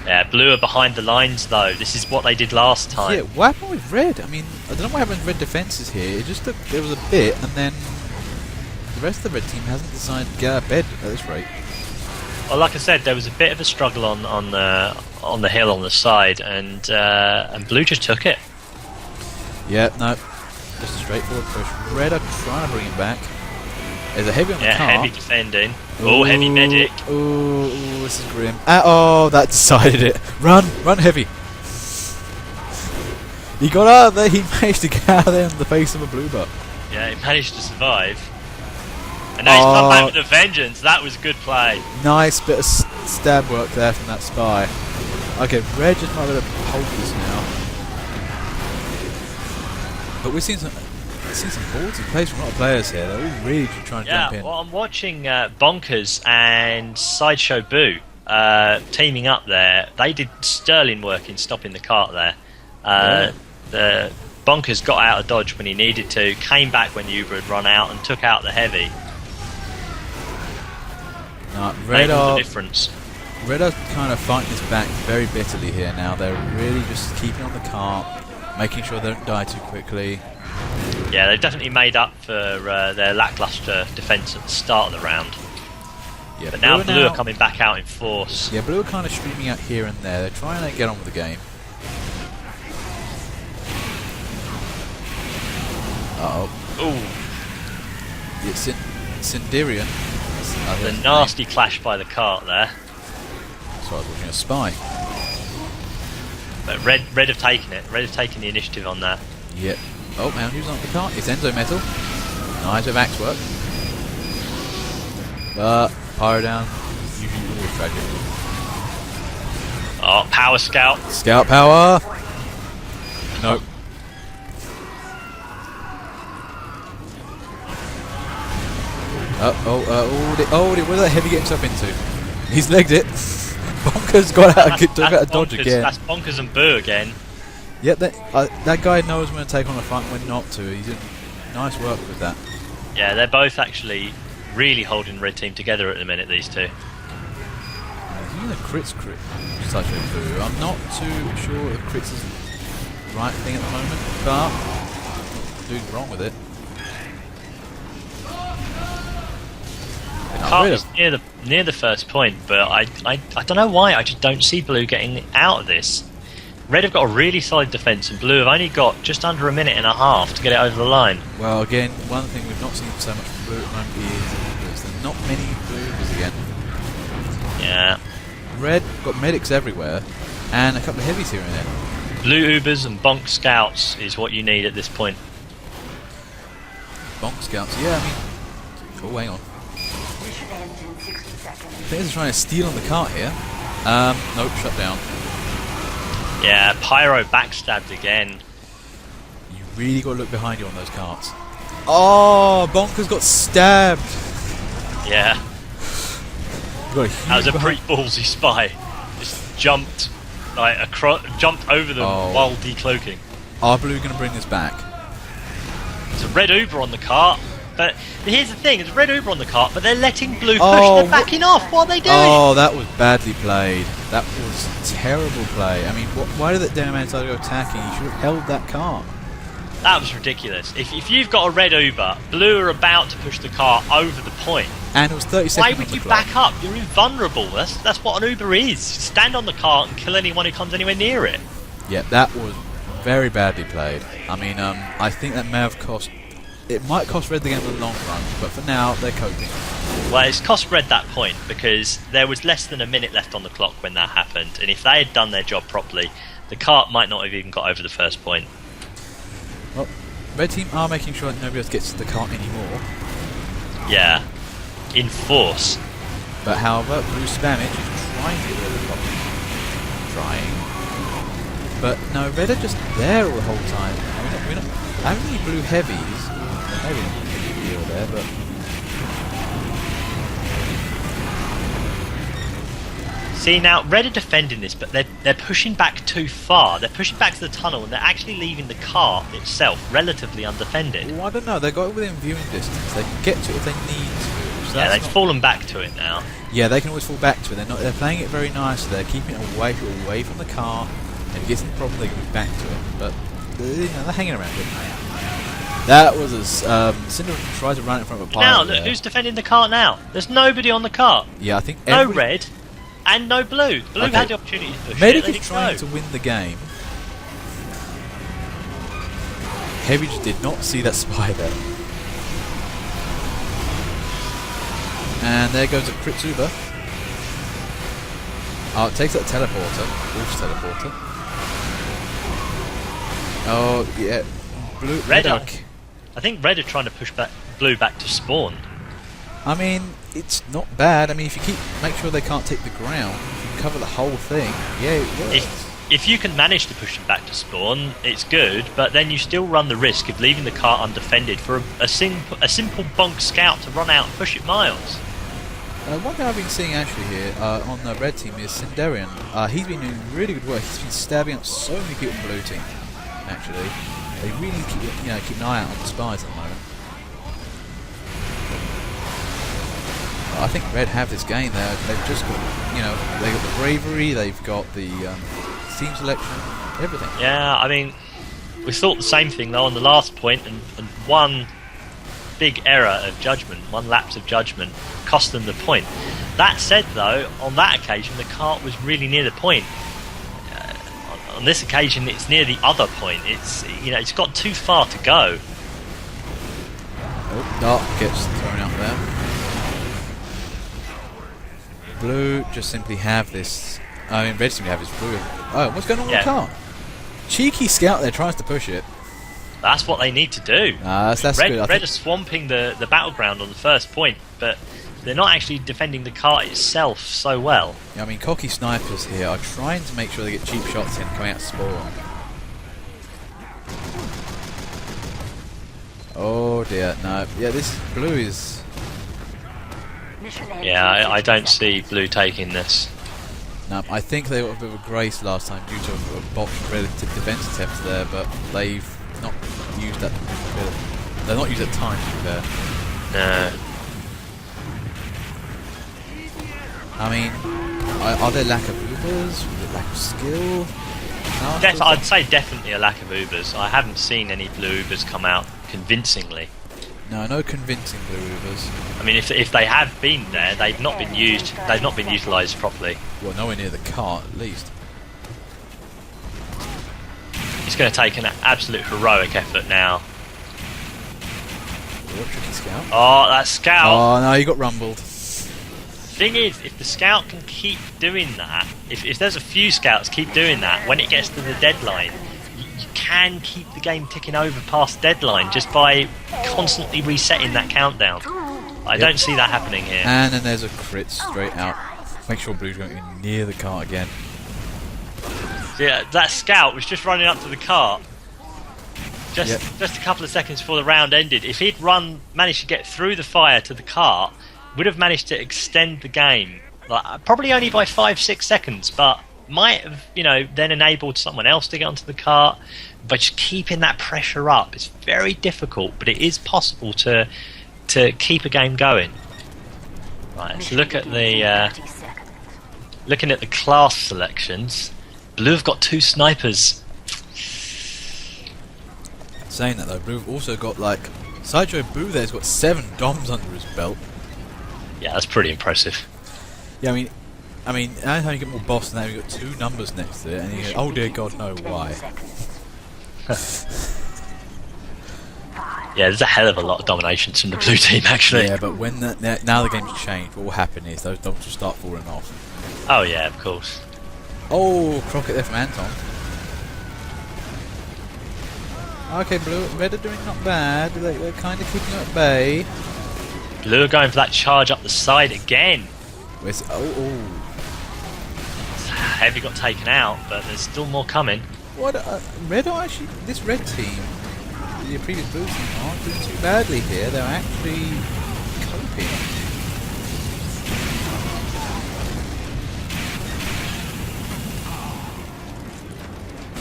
[SPEAKER 2] Yeah, blue are behind the lines though. This is what they did last time.
[SPEAKER 1] Yeah, what happened with red? I mean, I don't know what happened with red defences here. It just there was a bit, and then the rest of the red team hasn't decided to get out of bed at this rate.
[SPEAKER 2] Well, like I said, there was a bit of a struggle on the hill on the side, and blue just took it.
[SPEAKER 1] Yeah, no, just a straightforward push. Red are trying to bring him back. There's a heavy on the car.
[SPEAKER 2] Yeah, heavy defending. Oh, heavy medic.
[SPEAKER 1] Ooh, this is grim. Oh, that decided it. Run heavy. He got out of there. He managed to get out of there in the face of a blue butt.
[SPEAKER 2] Yeah, he managed to survive. And now he's come back with a vengeance. That was good play.
[SPEAKER 1] Nice bit of stab work there from that spy. Okay, Red just might be able to hold this now. But we've seen some ballsy plays from a lot of players here. They're all really trying to jump in.
[SPEAKER 2] Yeah, well, I'm watching Bonkers and Sideshow Boo teaming up there. They did sterling work in stopping the cart there. Bonkers got out of dodge when he needed to, came back when the Uber had run out, and took out the heavy.
[SPEAKER 1] No,
[SPEAKER 2] Made all the difference.
[SPEAKER 1] Red are kind of fighting this back very bitterly here now. They're really just keeping on the cart, making sure they don't die too quickly.
[SPEAKER 2] Yeah, they've definitely made up for their lacklustre defence at the start of the round.
[SPEAKER 1] Yeah,
[SPEAKER 2] but now Blue are coming back out in force.
[SPEAKER 1] Yeah, Blue are kind of streaming out here and there. They're trying to get on with the game.
[SPEAKER 2] Ooh.
[SPEAKER 1] It's Cinderian.
[SPEAKER 2] The nasty clash by the cart there.
[SPEAKER 1] Sorry, I was watching a spy.
[SPEAKER 2] But Red have taken it. Red have taken the initiative on that.
[SPEAKER 1] Yep. Oh, man, who's on the cart? It's Enzo Metal. Nice with axe work. But Pyro down. Usually always tragic.
[SPEAKER 2] Oh, Power Scout.
[SPEAKER 1] Scout power. Nope. What did that heavy get himself into? He's legged it. Bonkers got out of dodge again.
[SPEAKER 2] That's Bonkers and Boo again.
[SPEAKER 1] Yep, that guy knows when to take on a fight and when not to. He's doing nice work with that.
[SPEAKER 2] Yeah, they're both actually really holding Red Team together at the minute, these two.
[SPEAKER 1] He's using a crits such a Boo. I'm not too sure if crits is the right thing at the moment, but doing wrong with it.
[SPEAKER 2] The cart is near the first point, but I don't know why. I just don't see Blue getting out of this. Red have got a really solid defence, and Blue have only got just under a minute and a half to get it over the line.
[SPEAKER 1] Well, again, one thing we've not seen so much from Blue at the moment is there's not many Blue Ubers again.
[SPEAKER 2] Yeah.
[SPEAKER 1] Red got medics everywhere, and a couple of heavies here and there.
[SPEAKER 2] Blue Ubers and Bonk Scouts is what you need at this point.
[SPEAKER 1] Bonk Scouts, yeah, I mean... Oh, hang on.
[SPEAKER 3] Mission ends in 60 seconds.
[SPEAKER 1] Players are trying to steal on the cart here. Nope, shut down.
[SPEAKER 2] Yeah, Pyro backstabbed again.
[SPEAKER 1] You really got to look behind you on those carts. Oh, Bonker's got stabbed.
[SPEAKER 2] Yeah.
[SPEAKER 1] That
[SPEAKER 2] was a pretty ballsy spy. Just jumped jumped over them while decloaking.
[SPEAKER 1] Are Blue going to bring this back?
[SPEAKER 2] There's a red Uber on the cart. But here's the thing, there's a red Uber on the cart, but they're letting Blue push, they're backing off. What are they doing?
[SPEAKER 1] Oh, that was badly played. That was terrible play. I mean, why did that damn man decide to go attacking? He should have held that cart.
[SPEAKER 2] That was ridiculous. If you've got a red Uber, Blue are about to push the car over the point.
[SPEAKER 1] And it was 30 seconds.
[SPEAKER 2] Why would you back up? You're invulnerable. That's what an Uber is. Stand on the cart and kill anyone who comes anywhere near it.
[SPEAKER 1] Yeah, that was very badly played. I mean, I think that may have cost... It might cost Red the game in the long run, but for now, they're coping.
[SPEAKER 2] Well, it's cost Red that point because there was less than a minute left on the clock when that happened, and if they had done their job properly, the cart might not have even got over the first point.
[SPEAKER 1] Well, Red Team are making sure that nobody else gets to the cart anymore.
[SPEAKER 2] Yeah, in force.
[SPEAKER 1] But however, Blue Spamage is trying to get rid of the problem. Trying. But no, Red are just there all the whole time. We're not having any Blue Heavies. Maybe a deal there, but...
[SPEAKER 2] See, now, Red are defending this, but they're pushing back too far. They're pushing back to the tunnel, and they're actually leaving the cart itself relatively undefended.
[SPEAKER 1] Well, I don't know. They got it within viewing distance. They can get to it if they need to. So
[SPEAKER 2] yeah, they've fallen back to it now.
[SPEAKER 1] Yeah, they can always fall back to it. They're playing it very nicely. They're keeping it away from the car. And if it gets in the problem, they can move back to it. But they're hanging around it. That was as Cinder tried to run in front of a pile.
[SPEAKER 2] Now, look, who's defending the cart now? There's nobody on the cart.
[SPEAKER 1] Yeah, I think
[SPEAKER 2] no red and no blue. Blue had the opportunity to push
[SPEAKER 1] Medic
[SPEAKER 2] it.
[SPEAKER 1] is trying to win the game. Heavy just did not see that spy there. And there goes a crit Uber. Oh, it takes that teleporter. Wolf's teleporter. Oh, yeah. Blue,
[SPEAKER 2] Red I think Red are trying to push Blue back to spawn.
[SPEAKER 1] I mean, it's not bad. I mean, if you make sure they can't take the ground, if you cover the whole thing, yeah, it works.
[SPEAKER 2] If you can manage to push them back to spawn, it's good, but then you still run the risk of leaving the cart undefended for a simple bonk scout to run out and push it miles.
[SPEAKER 1] One thing I've been seeing actually here on the red team is Cinderian. He's been doing really good work. He's been stabbing up so many people on blue team, actually. They really keep an eye out on the spies at the moment. I think Red have this game there. They've just got, they've got the bravery, they've got the team selection, everything.
[SPEAKER 2] Yeah, I mean, we thought the same thing though on the last point, and one big error of judgment, one lapse of judgment, cost them the point. That said though, on that occasion the cart was really near the point. On this occasion it's near the other point. It's got too far to go.
[SPEAKER 1] Oh, Dart gets thrown out there. Blue just simply have this. I mean, Red simply have this blue. Oh, what's going on with the car? Cheeky scout there tries to push it.
[SPEAKER 2] That's what they need to do.
[SPEAKER 1] That's
[SPEAKER 2] Red,
[SPEAKER 1] good.
[SPEAKER 2] Red are swamping the battleground on the first point, but they're not actually defending the cart itself so well.
[SPEAKER 1] Yeah, I mean, cocky snipers here are trying to make sure they get cheap shots in coming out of spawn. Oh dear, no. Yeah, this blue is...
[SPEAKER 2] Yeah, I don't see Blue taking this.
[SPEAKER 1] No, I think they got a bit of a grace last time due to a botched relative defense attempt there, but they've not used that. They've not used that time to be fair.
[SPEAKER 2] No.
[SPEAKER 1] I mean, are there lack of Ubers? Is it lack of skill? No,
[SPEAKER 2] I'd say definitely a lack of Ubers. I haven't seen any blue Ubers come out convincingly.
[SPEAKER 1] No convincing blue Ubers.
[SPEAKER 2] I mean, if they have been there, they've not been used. They've not been utilised properly.
[SPEAKER 1] Well, nowhere near the cart, at least.
[SPEAKER 2] It's going to take an absolute heroic effort now.
[SPEAKER 1] Oh, tricky scout.
[SPEAKER 2] Oh, that scout!
[SPEAKER 1] Oh no, you got rumbled.
[SPEAKER 2] Thing is, if the scout can keep doing that, if there's a few scouts keep doing that, when it gets to the deadline, you can keep the game ticking over past deadline just by constantly resetting that countdown. I don't see that happening here.
[SPEAKER 1] And then there's a crit straight out. Make sure Blue's going near the cart again.
[SPEAKER 2] Yeah, that scout was just running up to the cart just a couple of seconds before the round ended. If he'd managed to get through the fire to the cart, would have managed to extend the game, probably only by 5-6 seconds, but might have, then enabled someone else to get onto the cart. But just keeping that pressure up is very difficult, but it is possible to keep a game going. Right, so look at looking at the class selections. Blue have got 2 snipers.
[SPEAKER 1] Saying that though, Blue have also got Sideshow Boo there's got 7 DOMs under his belt.
[SPEAKER 2] Yeah, that's pretty impressive.
[SPEAKER 1] Yeah, I mean, anytime you get more boss than that, you've got 2 numbers next to it, and you go, oh dear God, no, why?
[SPEAKER 2] Yeah, there's a hell of a lot of dominations from the blue team, actually.
[SPEAKER 1] Yeah, but when now the game's changed, what will happen is those DOMs will start falling off.
[SPEAKER 2] Oh yeah, of course.
[SPEAKER 1] Oh, Crockett there from Anton. Okay, Blue, Red are doing not bad. They're kind of keeping it at bay.
[SPEAKER 2] Blue are going for that charge up the side again.
[SPEAKER 1] Where's
[SPEAKER 2] Heavy got taken out, but there's still more coming.
[SPEAKER 1] What? Red are actually... This Red team, the previous Blue team, aren't doing too badly here. They're actually coping.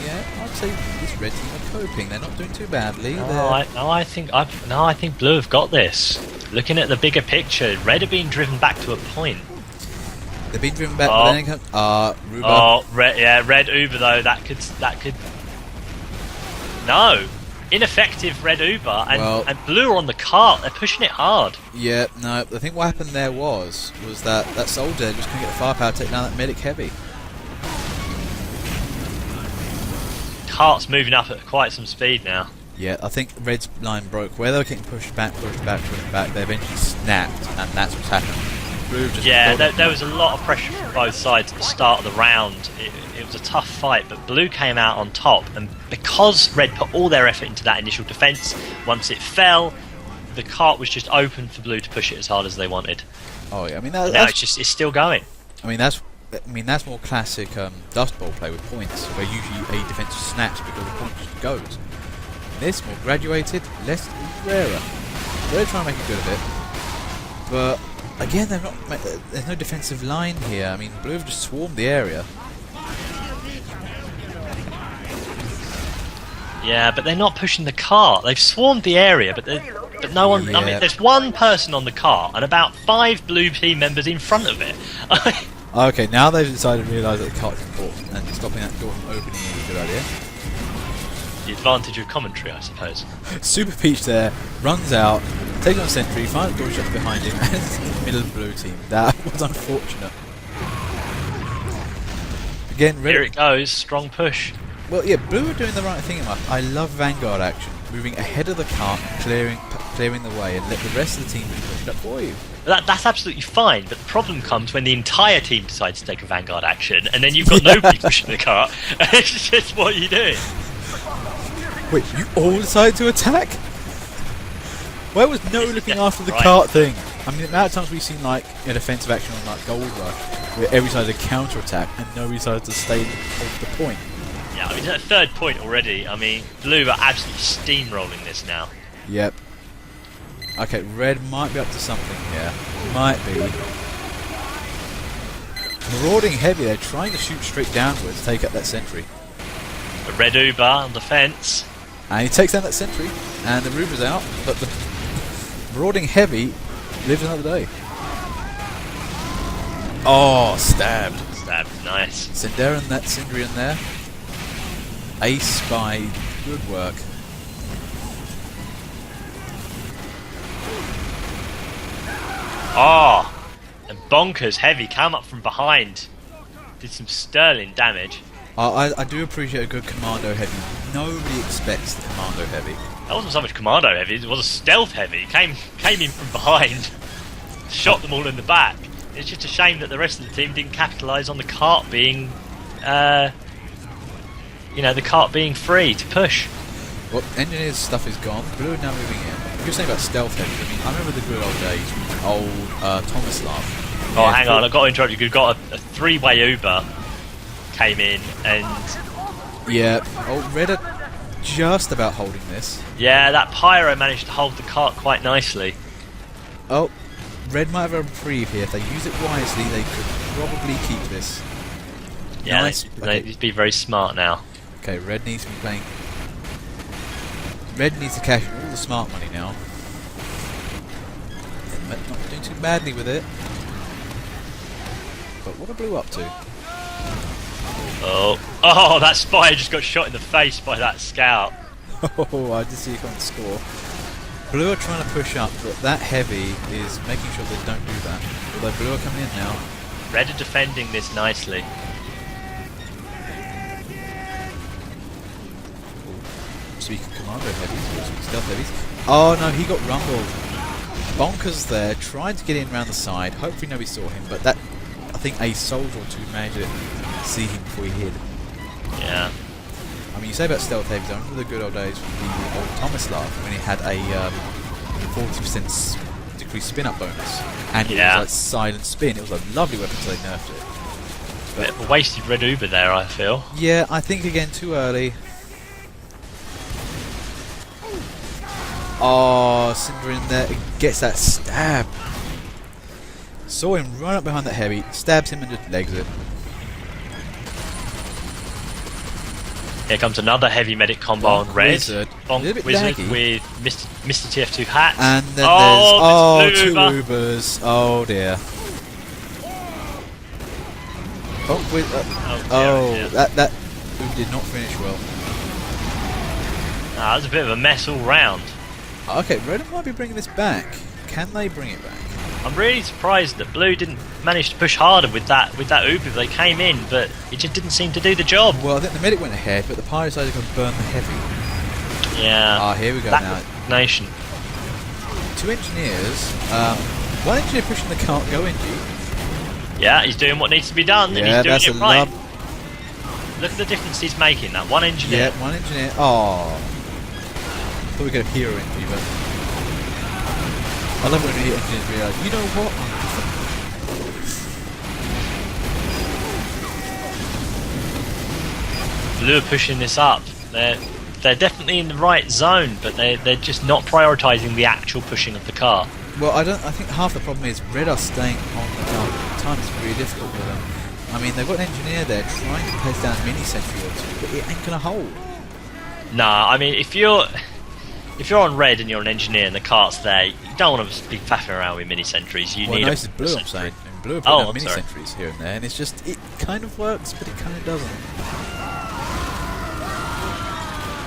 [SPEAKER 1] Yeah, I'd say this Red team are coping. They're not doing too badly.
[SPEAKER 2] I think Blue have got this. Looking at the bigger picture, Red are being driven back to a point.
[SPEAKER 1] They've been driven back, but then Ruba.
[SPEAKER 2] Oh, Red Uber though. That could. No, ineffective Red Uber, and Blue are on the cart. They're pushing it hard.
[SPEAKER 1] Yeah, no. I think what happened there was that soldier just couldn't get the firepower to take down that medic heavy.
[SPEAKER 2] Cart's moving up at quite some speed now.
[SPEAKER 1] Yeah, I think Red's line broke. Where they were getting pushed back, they eventually snapped, and that's what's happened. Blue just
[SPEAKER 2] there was a lot of pressure from both sides at the start of the round. It was a tough fight, but Blue came out on top, and because Red put all their effort into that initial defence, once it fell, the cart was just open for Blue to push it as hard as they wanted.
[SPEAKER 1] Oh yeah, I mean
[SPEAKER 2] it's still going.
[SPEAKER 1] I mean that's more classic Dust Bowl play with points, where usually a defence snaps because the point just goes. This more graduated, less rarer. They're trying to make a good of it, but again, there's no defensive line here. I mean, Blue have just swarmed the area.
[SPEAKER 2] Yeah, but they're not pushing the cart. They've swarmed the area, but no one. I
[SPEAKER 1] Yeah.
[SPEAKER 2] mean, there's one person on the cart and about 5 blue team members in front of it.
[SPEAKER 1] Okay, now they've decided to realise that the cart's important, and stopping that door from opening is a good idea.
[SPEAKER 2] The advantage of commentary, I suppose.
[SPEAKER 1] Super Peach there, runs out, takes on sentry, finds the door shut behind him, and it's in the middle of the blue team. That was unfortunate. Again,
[SPEAKER 2] Here it goes, strong push.
[SPEAKER 1] Well, yeah, blue are doing the right thing in life. I love Vanguard action, moving ahead of the cart, clearing the way, and let the rest of the team push it up for you.
[SPEAKER 2] That's absolutely fine, but the problem comes when the entire team decides to take a vanguard action, and then you've got nobody pushing the cart. It's just what are you doing?
[SPEAKER 1] Wait, you all decided to attack? Where was no looking after the
[SPEAKER 2] right.
[SPEAKER 1] cart thing? I mean, the amount of times we've seen like a defensive action on like Gold Rush, where every side to counter attack and nobody decided to stay hold the point.
[SPEAKER 2] Yeah, I mean, at third point already, I mean, blue are absolutely steamrolling this now.
[SPEAKER 1] Yep. Okay, red might be up to something here. Might be. Marauding heavy, they're trying to shoot straight downwards, take out that sentry.
[SPEAKER 2] A red Uber on the fence.
[SPEAKER 1] And he takes down that sentry, and the Ruber's out, but the Marauding heavy lives another day. Oh, stabbed.
[SPEAKER 2] Stab, nice.
[SPEAKER 1] Cinder and that Sindri in there. Ace by good work.
[SPEAKER 2] Oh, and Bonkers heavy came up from behind. Did some sterling damage.
[SPEAKER 1] I do appreciate a good commando heavy. Nobody expects the commando heavy.
[SPEAKER 2] That wasn't so much commando heavy, it was a stealth heavy. Came in from behind, shot them all in the back. It's just a shame that the rest of the team didn't capitalise on the cart being, the cart being free to push.
[SPEAKER 1] Well, engineer's stuff is gone. Blue are now moving in. You're saying about stealth heavy. I mean, I remember the good old days with old Tomislav.
[SPEAKER 2] Oh, hang on, I've got to interrupt you. You've got a three-way Uber came in, and
[SPEAKER 1] yeah. Oh, red are just about holding this.
[SPEAKER 2] yeah, that Pyro managed to hold the cart quite nicely.
[SPEAKER 1] Oh, red might have a reprieve here. If they use it wisely, they could probably keep this.
[SPEAKER 2] Yeah,
[SPEAKER 1] Nice.
[SPEAKER 2] they need to be very smart now.
[SPEAKER 1] Okay, red needs to be playing. Red needs to cash all the smart money now. Not doing too badly with it. But what are blue up to?
[SPEAKER 2] Oh, that Spire just got shot in the face by that scout.
[SPEAKER 1] Oh, I did see you on the score. Blue are trying to push up, but that heavy is making sure they don't do that. Although blue are coming in now.
[SPEAKER 2] Red are defending this nicely.
[SPEAKER 1] Speaking of commando heavies, or stealth heavies. Oh no, he got rumbled. Bonkers there, trying to get in around the side. Hopefully nobody saw him, but that, I think a soldier or two managed to see him before he hid.
[SPEAKER 2] Yeah.
[SPEAKER 1] I mean, you say about stealth heavies, I remember the good old days with the old Tomislav when he had a 40% decreased spin-up bonus. And it was like silent spin. It was a lovely weapon until they nerfed it.
[SPEAKER 2] Bit of a wasted red Uber there, I feel.
[SPEAKER 1] Yeah, I think again too early. Oh, Cinder in there, gets that stab. Saw him run up behind that heavy, stabs him and just legs it.
[SPEAKER 2] Here comes another heavy medic combo on red.
[SPEAKER 1] Wizard, a little bit
[SPEAKER 2] Wizard
[SPEAKER 1] laggy.
[SPEAKER 2] with Mr. TF2 hat.
[SPEAKER 1] And then
[SPEAKER 2] there's
[SPEAKER 1] there's
[SPEAKER 2] blue
[SPEAKER 1] two
[SPEAKER 2] Uber.
[SPEAKER 1] Ubers. Oh dear.
[SPEAKER 2] Dear.
[SPEAKER 1] That Uber did not finish well.
[SPEAKER 2] That was a bit of a mess all round.
[SPEAKER 1] Okay, red might be bringing this back. Can they bring it back?
[SPEAKER 2] I'm really surprised that blue didn't manage to push harder with that Uber. They came in, but it just didn't seem to do the job.
[SPEAKER 1] Well, I think the medic went ahead, but the pirate decided to go burn the heavy.
[SPEAKER 2] Yeah.
[SPEAKER 1] Ah, here we go
[SPEAKER 2] that
[SPEAKER 1] now.
[SPEAKER 2] Nation.
[SPEAKER 1] Two engineers. One engineer pushing the cart, go Engie.
[SPEAKER 2] Yeah, he's doing what needs to be done, and
[SPEAKER 1] Yeah,
[SPEAKER 2] he's
[SPEAKER 1] that's
[SPEAKER 2] doing
[SPEAKER 1] a
[SPEAKER 2] it right.
[SPEAKER 1] love.
[SPEAKER 2] Look at the difference he's making. That one engineer.
[SPEAKER 1] Yeah, one engineer. Oh. Thought we could have hero Engie, but I love when the engineers realise, you know what?
[SPEAKER 2] Blue are pushing this up. They're definitely in the right zone, but they're just not prioritising the actual pushing of the car.
[SPEAKER 1] Well, I think half the problem is red are staying on the target. Time is really difficult for them. I mean, they've got an engineer there trying to place down a mini sentry or two, but it ain't gonna hold.
[SPEAKER 2] Nah, I mean, if you're on red and you're an engineer and the cart's there, you don't want to be faffing around with mini sentries. You need
[SPEAKER 1] no,
[SPEAKER 2] a
[SPEAKER 1] this is blue. I'm
[SPEAKER 2] sentry.
[SPEAKER 1] saying. In blue,
[SPEAKER 2] Oh,
[SPEAKER 1] I'm
[SPEAKER 2] I'm
[SPEAKER 1] mini
[SPEAKER 2] sorry.
[SPEAKER 1] sentries here and there, and it's just it kind of works, but it kind of doesn't.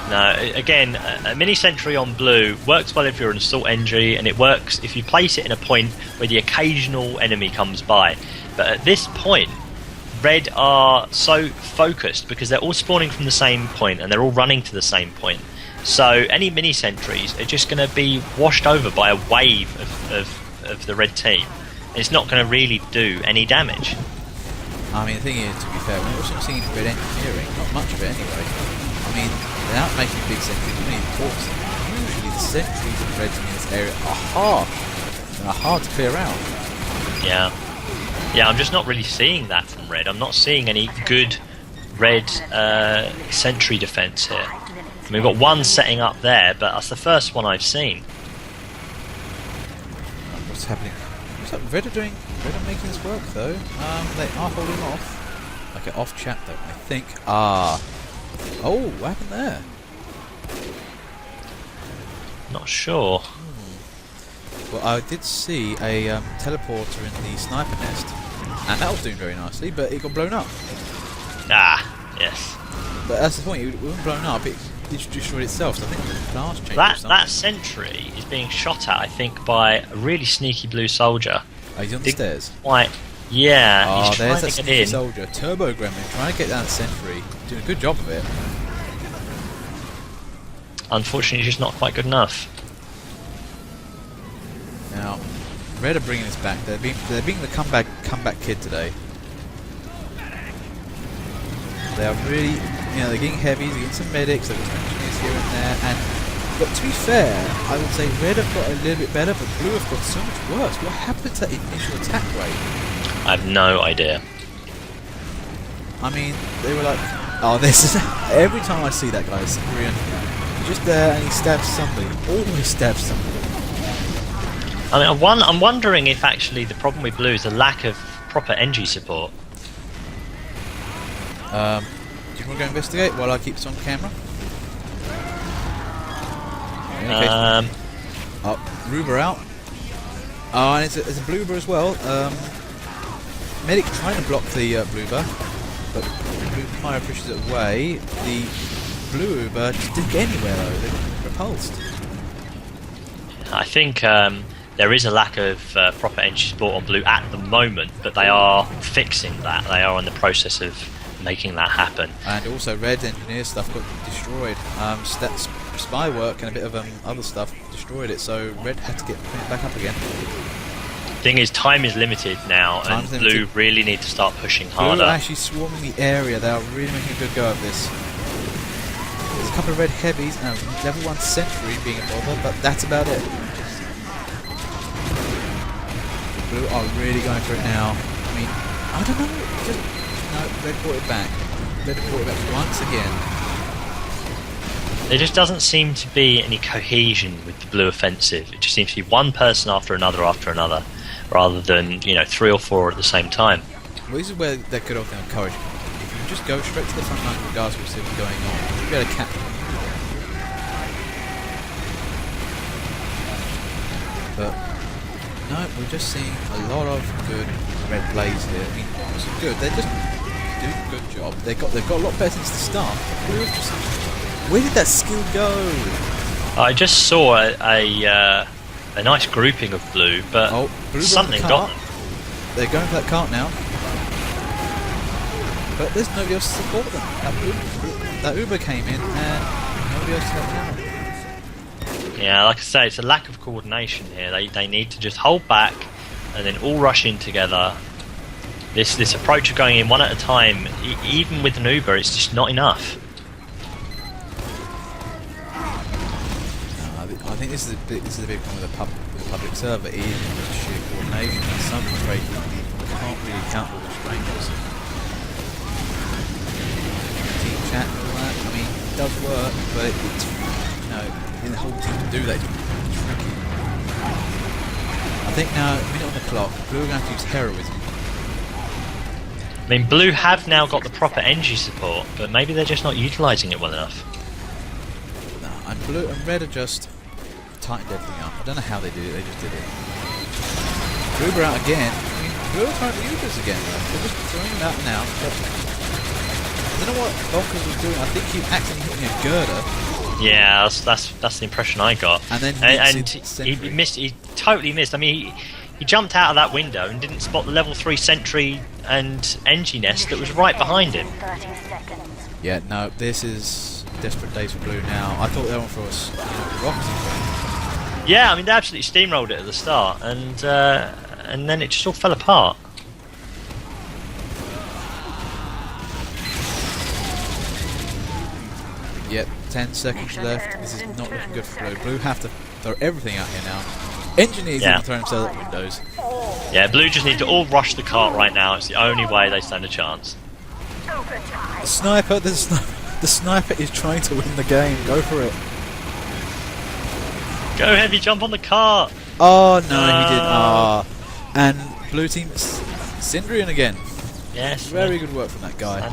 [SPEAKER 2] No, again, a mini sentry on blue works well if you're an assault NG, and it works if you place it in a point where the occasional enemy comes by. But at this point, red are so focused because they're all spawning from the same point and they're all running to the same point. So any mini sentries are just going to be washed over by a wave of the red team. And it's not going to really do any damage.
[SPEAKER 1] I mean, the thing is, to be fair, we're also seeing red engineering, not much of it anyway. I mean, without making big sentries, you need force. Usually the sentries of reds in this area are hard. And are hard to clear out.
[SPEAKER 2] Yeah. Yeah, I'm just not really seeing that from red. I'm not seeing any good red sentry defense here. I mean, we've got one setting up there, but that's the first one I've seen.
[SPEAKER 1] What's happening? What's up? Red are making this work though. They are holding off. Okay, off chat though, I think. Oh, what happened there?
[SPEAKER 2] Not sure.
[SPEAKER 1] Well, I did see a teleporter in the sniper nest, and that was doing very nicely, but it got blown up.
[SPEAKER 2] Ah, yes.
[SPEAKER 1] But that's the point, it wasn't blown up, it destroyed itself, so I think the class changed or
[SPEAKER 2] That
[SPEAKER 1] something.
[SPEAKER 2] sentry is being shot at, I think, by a really sneaky blue soldier.
[SPEAKER 1] Oh, he's on the stairs.
[SPEAKER 2] Quite, yeah,
[SPEAKER 1] Oh,
[SPEAKER 2] he's
[SPEAKER 1] there's
[SPEAKER 2] trying
[SPEAKER 1] that
[SPEAKER 2] to get
[SPEAKER 1] sneaky
[SPEAKER 2] in.
[SPEAKER 1] soldier. Turbo Gremlin trying to get down the sentry. Doing a good job of it.
[SPEAKER 2] Unfortunately, he's just not quite good enough.
[SPEAKER 1] Now, Red are bringing this back. They're being the comeback kid today. They are really, they're getting heavies, they're getting some medics, they've got some engineers here and there, but to be fair, I would say Red have got a little bit better, but Blue have got so much worse. What happened to that initial attack rate?
[SPEAKER 2] I have no idea.
[SPEAKER 1] I mean, they were like, oh, this is every time I see that guy, Cyprian, he's just there and he stabs somebody, always stabs somebody.
[SPEAKER 2] I mean, I'm wondering if actually the problem with blue is a lack of proper NG support.
[SPEAKER 1] Do you want to go investigate while I keep this on camera? Ruber out. Oh, and it's a Blueber as well. Medic trying to block the Blueber, but the Blue fire pushes it away. The Blueber just didn't get anywhere though, they got repulsed.
[SPEAKER 2] I think there is a lack of proper NG support on blue at the moment, but they are fixing that. They are in the process of making that happen.
[SPEAKER 1] And also Red engineer stuff got destroyed. Spy work and a bit of other stuff destroyed it, so Red had to get it back up again.
[SPEAKER 2] Thing is, time is limited now,
[SPEAKER 1] Time's
[SPEAKER 2] and
[SPEAKER 1] limited.
[SPEAKER 2] blue really need to start pushing
[SPEAKER 1] Blue
[SPEAKER 2] harder.
[SPEAKER 1] are actually swarming the area. They are really making a good go of this. There's a couple of red heavies and a level 1 sentry being a bother, but that's about it. Blue are really going for it now. I mean, I don't know. Red brought it back. Red brought it back once again.
[SPEAKER 2] There just doesn't seem to be any cohesion with the blue offensive. It just seems to be one person after another, rather than 3 or 4 at the same time.
[SPEAKER 1] Well, this is where they could often encourage. If you just go straight to the front line regardless of what's going on, you'll be able to capture. But no, we're just seeing a lot of good red plays here. I mean, it's good. They're just doing a good job. They've got a lot better since the start. Where did that skill go?
[SPEAKER 2] I just saw a nice grouping of blue, but
[SPEAKER 1] Blue
[SPEAKER 2] something
[SPEAKER 1] the
[SPEAKER 2] got
[SPEAKER 1] cart.
[SPEAKER 2] them.
[SPEAKER 1] They're going for that cart now. But there's nobody else to support them. That Uber came in and nobody else to help them out.
[SPEAKER 2] Yeah, like I say, it's a lack of coordination here. They need to just hold back and then all rush in together. This approach of going in one at a time, even with an Uber, it's just not enough.
[SPEAKER 1] I think this is the big problem with the public server is sheer coordination. Some frustrating people can't really count all the strangers. Team chat and all that. I mean, it does work, but it's in the whole team to do that, it's tricky. I think now, a minute on the clock, Blue are going to have to use heroism.
[SPEAKER 2] I mean, blue have now got the proper NG support, but maybe they're just not utilising it well enough.
[SPEAKER 1] Blue and red are just tightened everything up. I don't know how they did it, they just did it. Blue are out again. I mean, blue are trying to use this again. They're just throwing them out now. I don't know what Bonkers was doing. I think he accidentally hitting a girder.
[SPEAKER 2] Yeah, that's the impression I got.
[SPEAKER 1] And then
[SPEAKER 2] he missed. He totally missed. I mean, he jumped out of that window and didn't spot the level 3 sentry and Engie nest that was right behind him.
[SPEAKER 3] 30 seconds.
[SPEAKER 1] Yeah, no, this is desperate days for blue now. I thought they went for us, rockets.
[SPEAKER 2] Yeah, I mean they absolutely steamrolled it at the start, and then it just all fell apart.
[SPEAKER 1] Yep, 10 seconds left. This is not looking good for blue. Blue have to throw everything out here now. Engineers even throwing themselves at windows.
[SPEAKER 2] Yeah, blue just need to all rush the cart right now. It's the only way they stand a chance.
[SPEAKER 1] The sniper is trying to win the game. Go for it.
[SPEAKER 2] Go heavy, jump on the cart.
[SPEAKER 1] Oh no, he didn't. Ah, and blue team Syndrian again.
[SPEAKER 2] Yes.
[SPEAKER 1] Very good work from that guy.